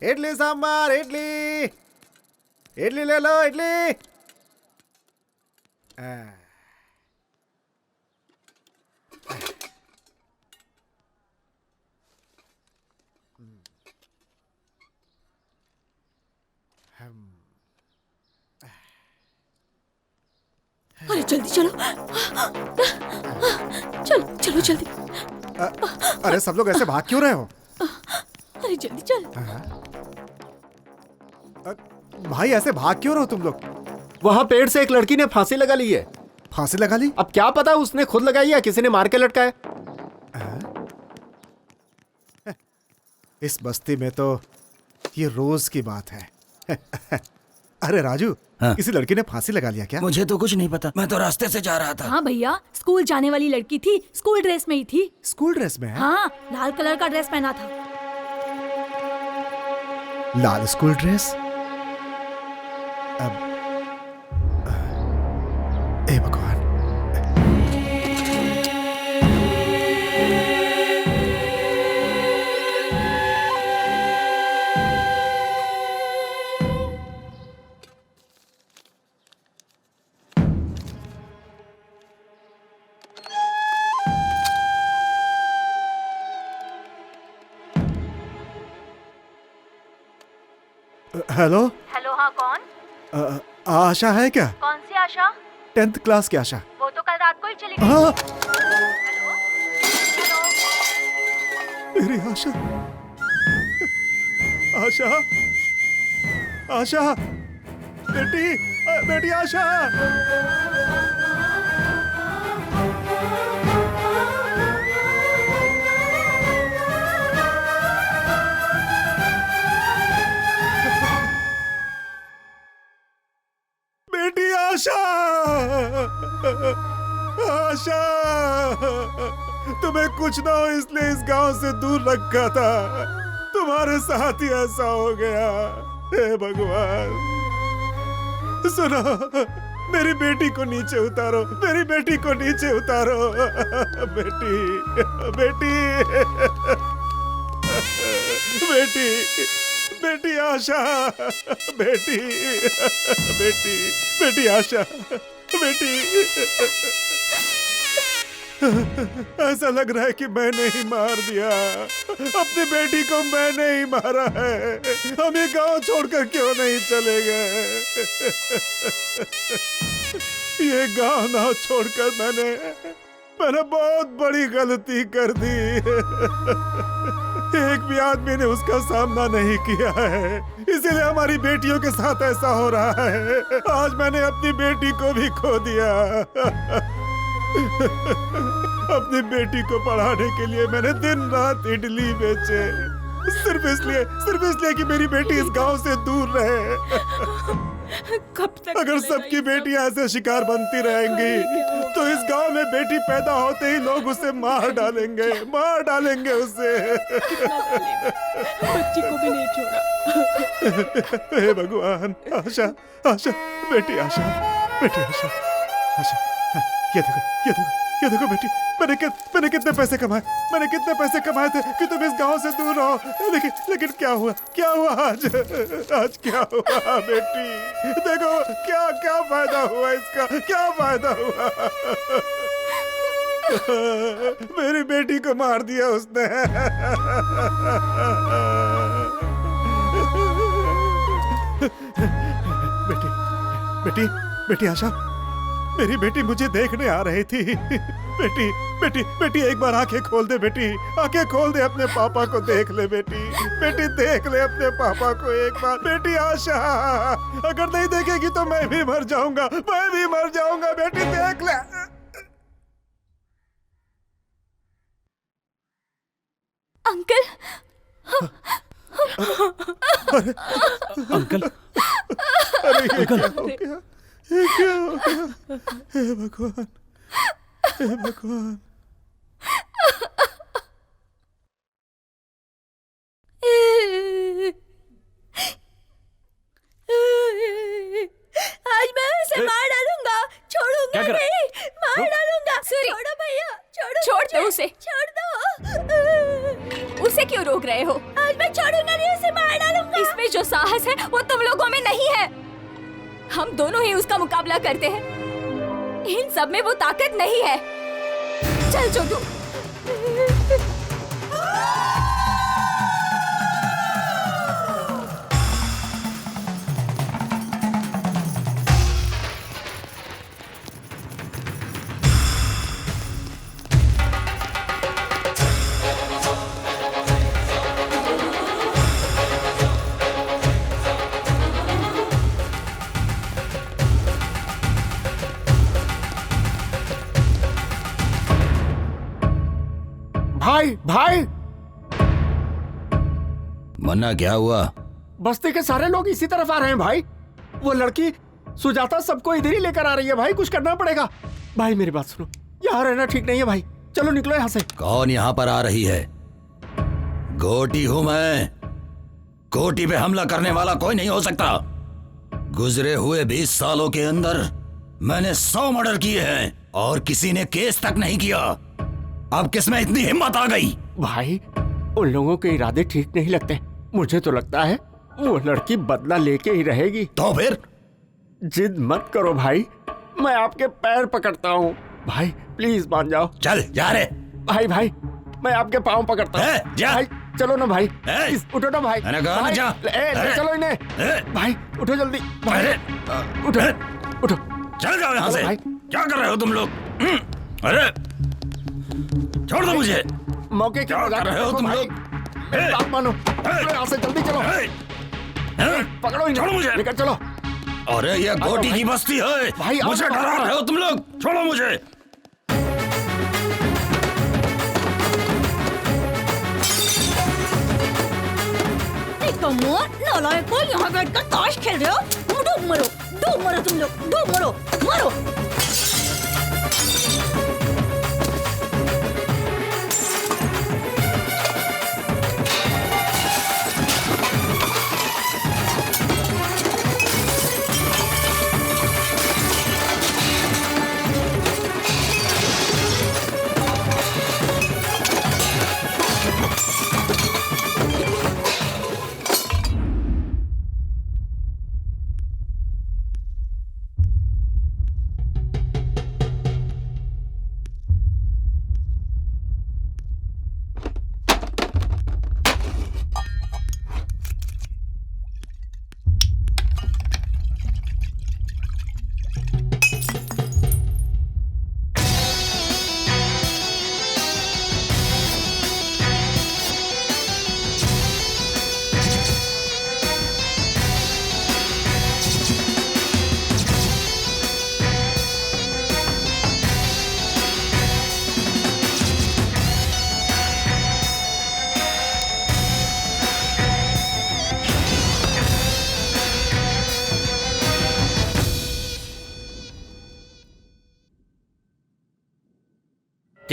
इडली सांबार, इडली इडली ले लो, इडली। अरे जल्दी चलो, चलो चलो जल्दी। अरे सब लोग ऐसे भाग क्यों रहे हो? अरे जल्दी चल। भाई ऐसे भाग क्यों रहे हो तुम लोग? वहां पेड़ से एक लड़की ने फांसी लगा ली है। फांसी लगा ली? अब क्या पता उसने खुद लगाई या किसी ने मार के लटकाया। इस बस्ती में तो ये रोज की बात है। अरे राजू, हाँ? किसी लड़की ने फांसी लगा लिया क्या? मुझे तो कुछ नहीं पता, मैं तो रास्ते से जा रहा था। हाँ भैया, स्कूल जाने वाली लड़की थी, स्कूल ड्रेस में ही थी। स्कूल ड्रेस में है? हाँ, लाल कलर का ड्रेस पहना था। लाल स्कूल ड्रेस? अब ए भगवान। हेलो हेलो, हाँ कौन? आशा है क्या? कौन सी आशा? 10th क्लास की आशा। वो तो कल रात को ही चली गई। हाँ। हेलो हेलो, मेरी आशा, आशा, आशा, बेटी, बेटी आशा। बेटी आशा, आशा। तुम्हें कुछ ना हो इसलिए इस गांव से दूर रखा था, तुम्हारे साथ ही ऐसा हो गया। हे भगवान, सुनो, मेरी बेटी को नीचे उतारो, मेरी बेटी को नीचे उतारो। बेटी, बेटी, बेटी, बेटी आशा, बेटी, बेटी, बेटी आशा, बेटी। ऐसा लग रहा है कि मैंने ही मार दिया, अपनी बेटी को मैंने ही मारा है। हम ये गांव छोड़कर क्यों नहीं चले गए? ये गांव ना छोड़कर मैंने बहुत बड़ी गलती कर दी। एक भी आदमी ने उसका सामना नहीं किया है, इसीलिए हमारी बेटियों के साथ ऐसा हो रहा है। आज मैंने अपनी बेटी को भी खो दिया। अपनी बेटी को पढ़ाने के लिए मैंने दिन रात इडली बेचे, सिर्फ इसलिए कि मेरी बेटी इस गांव से दूर रहे। कब तक अगर सबकी बेटियां ऐसे शिकार बनती रहेंगी तो इस गांव में बेटी पैदा होते ही लोग उसे मार डालेंगे उसे। बच्ची को भी नहीं छोड़ा। हे भगवान, आशा, आशा, बेटी आशा, बेटी आशा, आशा, ये देखो बेटी, मैंने कितने पैसे कमाए थे कि तुम इस गांव से दूर रहो। लेकिन क्या हुआ आज क्या हुआ बेटी? देखो क्या फायदा हुआ इसका, क्या फायदा हुआ? मेरी बेटी को मार दिया उसने। बेटी आशा, मेरी बेटी मुझे देखने आ रही थी। बेटी एक बार आंखें खोल दे बेटी, आंखें खोल दे, अपने पापा को देख ले बेटी, देख ले अपने पापा को एक बार। बेटी आशा, अगर नहीं देखेगी तो मैं भी मर जाऊंगा, बेटी देख ले। अंकल, अंकल, अरे ये क्या हो गया? हे भगवान, हे भगवान। आज मैं उसे मार डालूंगा, छोड़ूंगा नहीं, मार डालूंगा। छोड़ो भैया, छोड़ दो उसे। छोड़ दो। उसे क्यों रोक रहे हो? आज मैं छोड़ूंगा नहीं, उसे मार डालूंगा। इसमें जो साहस है वो तुम लोगों में नहीं है। हम दोनों ही उसका मुकाबला करते हैं, इन सब में वो ताकत नहीं है। चल छोटू। भाई, मन्ना, क्या हुआ? बस्ती के सारे लोग इसी तरफ आ रहे हैं भाई। वो लड़की सुजाता सबको इधर ही लेकर आ रही है भाई, कुछ करना पड़ेगा। भाई मेरी बात सुनो, यहाँ रहना ठीक नहीं है भाई, चलो निकलो यहाँ से। कौन यहाँ पर आ रही है? गोटी हूं मैं। गोटी पे हमला करने वाला कोई नहीं हो सकता। गुजरे हुए 20 सालों के अंदर मैंने 100 मर्डर किए हैं और किसी ने केस तक नहीं किया। अब किसमें इतनी हिम्मत आ गई? भाई, उन लोगों के इरादे ठीक नहीं लगते। मुझे तो लगता है वो लड़की बदला लेके ही रहेगी। तो फिर? जिद मत करो भाई, मैं आपके पैर पकड़ता हूँ भाई, प्लीज मान जाओ। चल जा रे। भाई मैं आपके पाँव पकड़ता हूँ। जा। भाई चलो ना भाई, उठो ना भाई। मैंने कहा ना जा। ले चलो इन्हें। भाई उठो जल्दी, उठो। चल जाओ यहाँ से। क्या कर रहे हो तुम लोग? अरे छोड़ दो मुझे। मौके की क्या कर रहे हो तुम लोग? बात मानो, यहाँ से जल्दी चलो। पकड़ो इन्हें, छोड़ो मुझे। निकल चलो। अरे ये गोटी की बस्ती है भाई, मुझे डरा रहे हो तुम लोग। छोड़ो मुझे। नालायकों, यहाँ बैठकर ताश खेल रहे हो? डूब मरो तुम लोग, डूब मरो।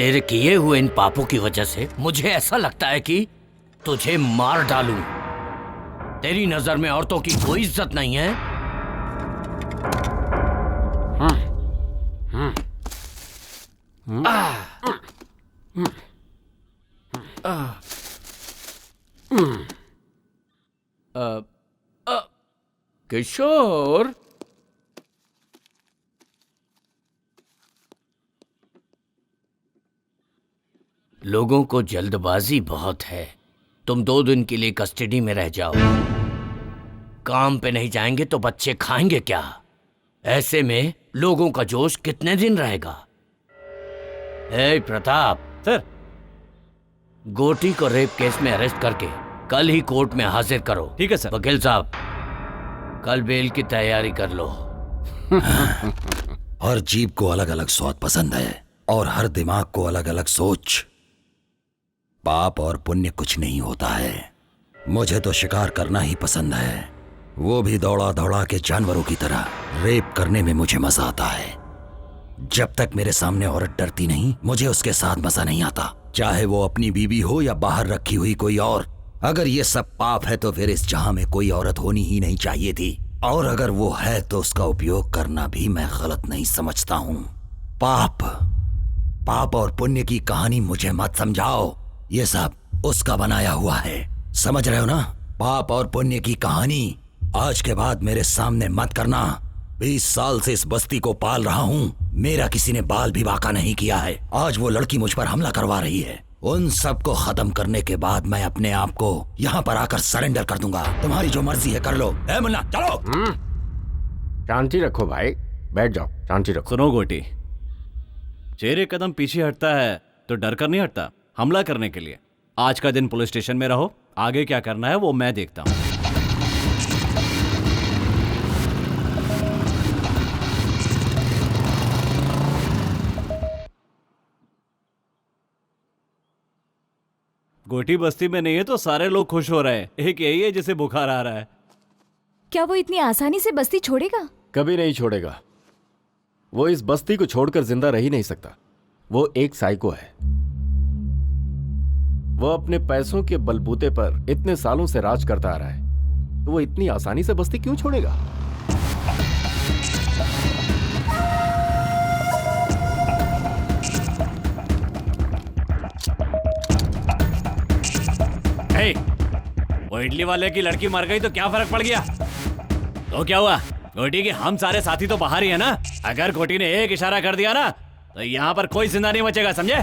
तेरे किए हुए इन पापों की वजह से मुझे ऐसा लगता है कि तुझे मार डालूं। तेरी नजर में औरतों की कोई इज्जत नहीं है। किशोर, लोगों को जल्दबाजी बहुत है। तुम 2 दिन के लिए कस्टडी में रह जाओ। काम पे नहीं जाएंगे तो बच्चे खाएंगे क्या? ऐसे में लोगों का जोश कितने दिन रहेगा? ए प्रताप सर, गोटी को रेप केस में अरेस्ट करके कल ही कोर्ट में हाजिर करो। ठीक है सर। वकील साहब, कल बेल की तैयारी कर लो। हर जीभ को अलग अलग स्वाद पसंद है और हर दिमाग को अलग अलग सोच। पाप और पुण्य कुछ नहीं होता है। मुझे तो शिकार करना ही पसंद है, वो भी दौड़ा दौड़ा के जानवरों की तरह। रेप करने में मुझे मजा आता है। जब तक मेरे सामने औरत डरती नहीं, मुझे उसके साथ मजा नहीं आता, चाहे वो अपनी बीवी हो या बाहर रखी हुई कोई और। अगर ये सब पाप है तो फिर इस जहां में कोई औरत होनी ही नहीं चाहिए थी, और अगर वो है तो उसका उपयोग करना भी मैं गलत नहीं समझता हूं। पाप और पुण्य की कहानी मुझे मत समझाओ, ये सब उसका बनाया हुआ है। समझ रहे हो ना? पाप और पुण्य की कहानी आज के बाद मेरे सामने मत करना। 20 साल से इस बस्ती को पाल रहा हूँ, मेरा किसी ने बाल भी बांका नहीं किया है। आज वो लड़की मुझ पर हमला करवा रही है। उन सब को खत्म करने के बाद मैं अपने आप को यहाँ पर आकर सरेंडर कर दूंगा। तुम्हारी जो मर्जी है कर लो। ए मुन्ना, चलो। शांति रखो भाई, बैठ जाओ, शांति रखो। सुनो गोटी, शेर एक कदम पीछे हटता है तो डर कर नहीं हटता, हमला करने के लिए। आज का दिन पुलिस स्टेशन में रहो, आगे क्या करना है वो मैं देखता हूँ। गोटी बस्ती में नहीं है तो सारे लोग खुश हो रहे हैं। एक यही है जिसे बुखार आ रहा है। क्या वो इतनी आसानी से बस्ती छोड़ेगा? कभी नहीं छोड़ेगा। वो इस बस्ती को छोड़कर जिंदा रह ही नहीं सकता। वो एक साइको है। वो अपने पैसों के बलबूते पर इतने सालों से राज करता आ रहा है, तो वो इतनी आसानी से बस्ती क्यों छोड़ेगा? वो इडली वाले की लड़की मर गई तो क्या फर्क पड़ गया? तो क्या हुआ? गोटी के हम सारे साथी तो बाहर ही है ना। अगर गोटी ने एक इशारा कर दिया ना तो यहाँ पर कोई जिंदा नहीं बचेगा, समझे?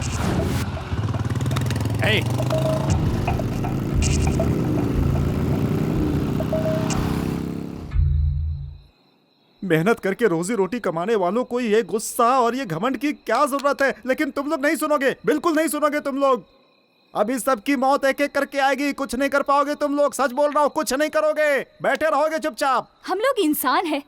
मेहनत करके रोजी रोटी कमाने वालों को ये गुस्सा और ये घमंड की क्या जरूरत है? लेकिन तुम लोग नहीं सुनोगे, बिल्कुल नहीं सुनोगे तुम लोग। अभी सबकी मौत एक एक करके आएगी, कुछ नहीं कर पाओगे तुम लोग। सच बोल रहा हूँ, कुछ नहीं करोगे, बैठे रहोगे चुपचाप। हम लोग इंसान हैं,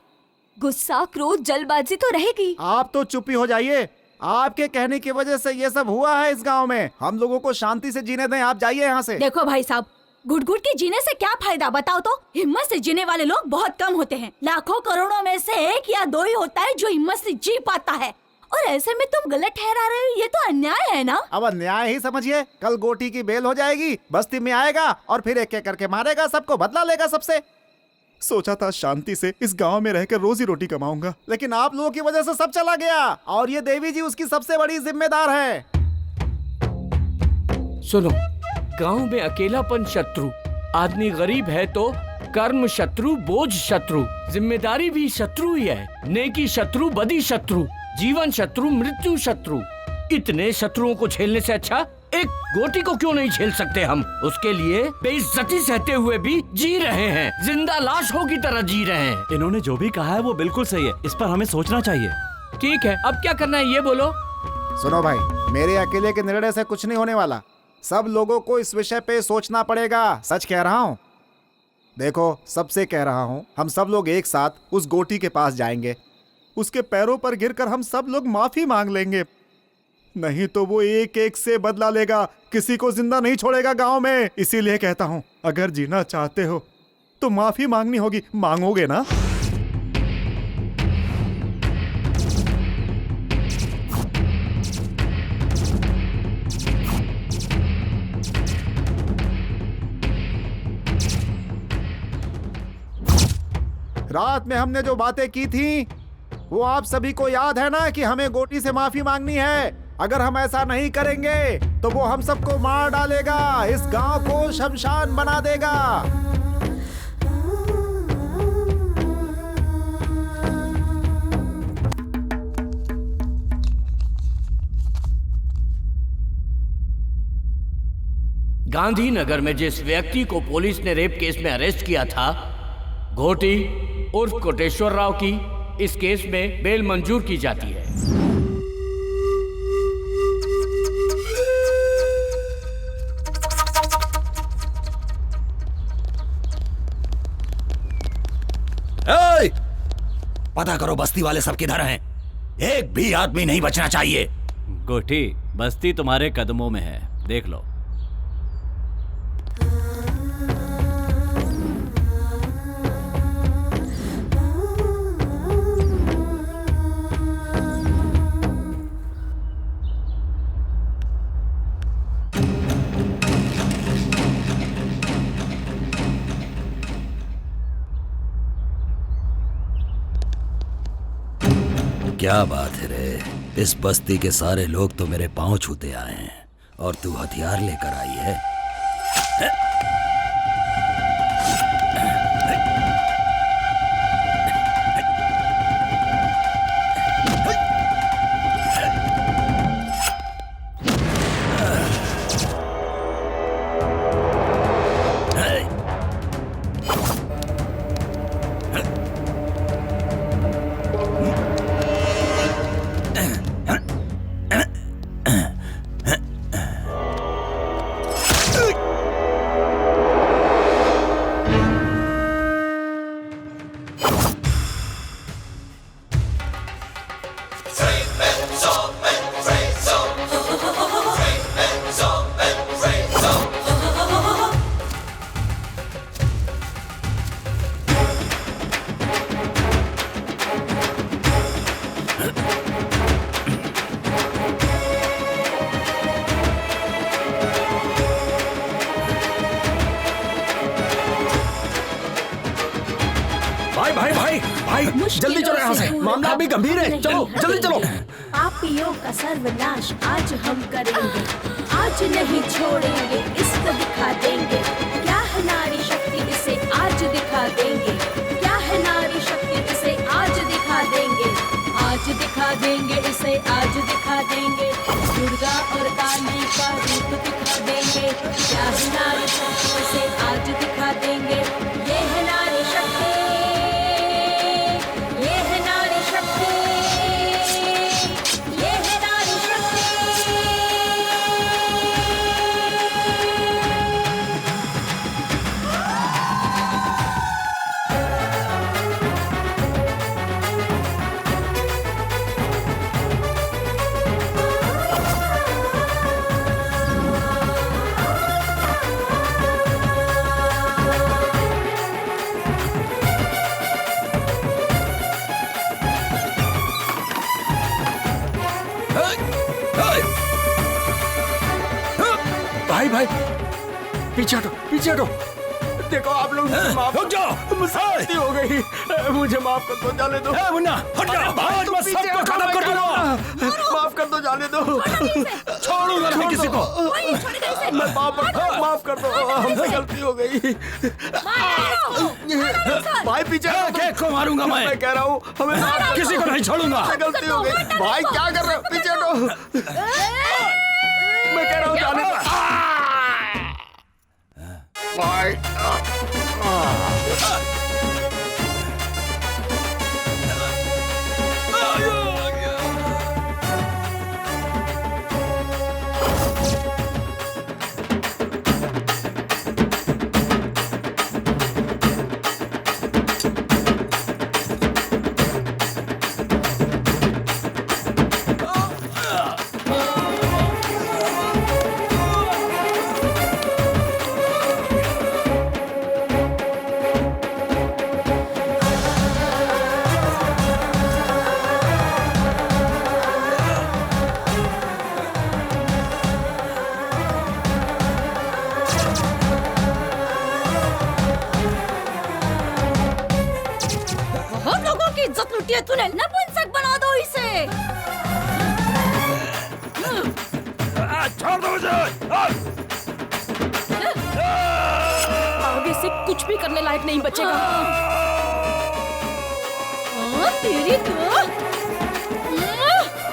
गुस्सा, क्रोध, जल्दबाजी तो रहेगी। आप तो चुप ही हो जाइए। आपके कहने की वजह से ये सब हुआ है इस गांव में। हम लोगों को शांति से जीने दें, आप जाइए यहाँ से। देखो भाई साहब, घुट घुट के जीने से क्या फायदा बताओ तो? हिम्मत से जीने वाले लोग बहुत कम होते हैं। लाखों करोड़ों में से 1 या 2 ही होता है जो हिम्मत से जी पाता है। और ऐसे में तुम गलत ठहरा रहे हो, ये तो अन्याय है ना? अब अन्याय ही समझिए। कल गोटी की बेल हो जाएगी, बस्ती में आएगा और फिर एक एक करके मारेगा सबको, बदला लेगा सबसे। सोचा था शांति से इस गांव में रहकर रोजी रोटी कमाऊंगा, लेकिन आप लोगों की वजह से सब चला गया। और ये देवी जी उसकी सबसे बड़ी जिम्मेदार है। सुनो, गांव में अकेलापन शत्रु, आदमी गरीब है तो कर्म शत्रु, बोझ शत्रु, जिम्मेदारी भी शत्रु ही है। नेकी शत्रु, बदी शत्रु, जीवन शत्रु, मृत्यु शत्रु। इतने शत्रुओं को झेलने से अच्छा एक गोटी को क्यों नहीं झेल सकते हम? उसके लिए बेइज्जती सहते हुए भी जी रहे हैं, जिंदा लाशों की तरह जी रहे हैं। इन्होंने जो भी कहा है वो बिल्कुल सही है, इस पर हमें सोचना चाहिए। ठीक है, अब क्या करना है ये बोलो। सुनो भाई, मेरे अकेले के निर्णय से कुछ नहीं होने वाला। सब लोगों को इस विषय पे सोचना पड़ेगा। सच कह रहा हूँ। देखो, सबसे कह रहा हूँ, हम सब लोग एक साथ उस गोटी के पास जाएंगे। उसके पैरों पर गिरकर हम सब लोग माफी मांग लेंगे। नहीं तो वो एक एक से बदला लेगा, किसी को जिंदा नहीं छोड़ेगा गांव में। इसीलिए कहता हूं, अगर जीना चाहते हो तो माफी मांगनी होगी। मांगोगे ना? रात में हमने जो बातें की थी वो आप सभी को याद है ना कि हमें गोटी से माफी मांगनी है। अगर हम ऐसा नहीं करेंगे तो वो हम सबको मार डालेगा, इस गांव को शमशान बना देगा। गांधीनगर में जिस व्यक्ति को पुलिस ने रेप केस में अरेस्ट किया था, घोटी उर्फ कोटेश्वर राव की इस केस में बेल मंजूर की जाती है। पता करो बस्ती वाले सब किधर हैं। एक भी आदमी नहीं बचना चाहिए। गोटी, बस्ती तुम्हारे कदमों में है, देख लो। क्या बात है रे, इस बस्ती के सारे लोग तो मेरे पांव छूते आए हैं और तू हथियार लेकर आई है। जल्दी चलो यहाँ से, मामला अभी गंभीर है। चलो जल्दी चलो। पापियों का सर्वनाश आज हम करेंगे, आज नहीं छोड़ेंगे, इसको दिखा देंगे। क्या है नारी शक्ति, इसे आज दिखा देंगे। क्या है नारी शक्ति, इसे आज दिखा देंगे। आज दिखा देंगे, इसे आज दिखा देंगे। दुर्गा और काली का रूप दिखा देंगे। क्या है नारी शक्ति, इसे आज दिखा देंगे। ये है नारी शक्ति, ये है नारी शक्ति, ये है नारी शक्ति। भाई भाई पीछे हटो, पीछे हटो। देखो आप लोग रुक जाओ। मुझसे गलती हो गई, मुझे माफ कर दो, जाने दो। मुन्ना हट जा, आज मैं सबको खत्म कर दूंगा। माफ कर दो, जाने दो। छोड़ूंगा नहीं किसी को। मैं माफ कर दो, हमसे गलती हो गई। भाई पीछे केक को मारूंगा मैं कह रहा हूँ, हमें किसी को नहीं छोड़ूंगा। गलती हो गई। भाई क्या कर रहे हो, पीछे हटो। मैं कह रहा हूँ जाने दो। भाई तूने, नपुंसक बना दो इसे। छोड़ दो मुझे। आगे से कुछ भी करने लायक नहीं बचेगा। तेरी तो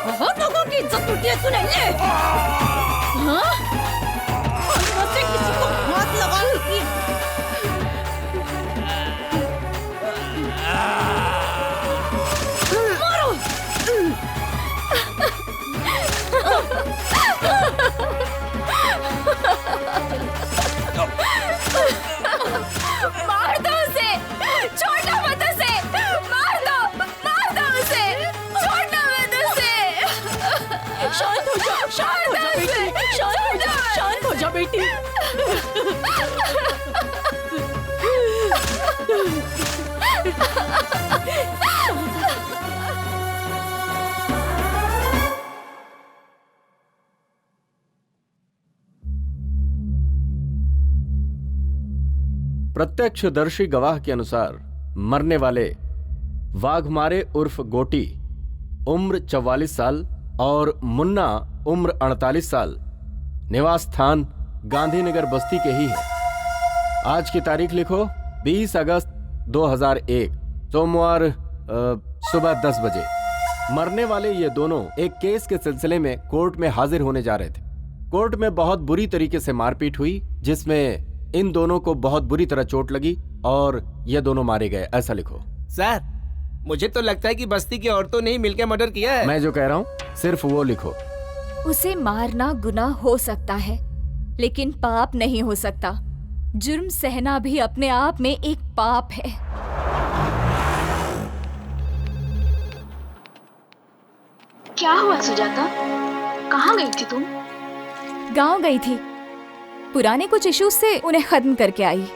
बहुत लोगों की इज्जत लूटी है तूने। ले से किसी को हाथ लगा लगी। मारो। मार दो उसे, छोड़ना मत उसे, मार दो उसे, छोड़ना मत उसे। शांत हो जा, शांत हो जा बेटी, शांत हो जा बेटी। प्रत्यक्षदर्शी गवाह के अनुसार मरने वाले वाघमारे उर्फ गोटी उम्र 44 साल और मुन्ना उम्र 48 साल निवास स्थान गांधीनगर बस्ती के ही है। आज की तारीख लिखो 20 अगस्त 2001 सोमवार सुबह 10 बजे। मरने वाले ये दोनों एक केस के सिलसिले में कोर्ट में हाजिर होने जा रहे थे। कोर्ट में बहुत बुरी तरीके से मारपीट हुई जिसमें इन दोनों को बहुत बुरी तरह चोट लगी और ये दोनों मारे गए, ऐसा लिखो। सर मुझे तो लगता है कि बस्ती की औरतों ने ही मिलकर मर्डर किया है। मैं जो कह रहा हूँ सिर्फ वो लिखो। उसे मारना गुनाह हो सकता है लेकिन पाप नहीं हो सकता। जुर्म सहना भी अपने आप में एक पाप है। क्या हुआ सुजाता, कहाँ गई थी तुम? गांव गई थी, पुराने कुछ इश्यूज से उन्हें खत्म करके आई।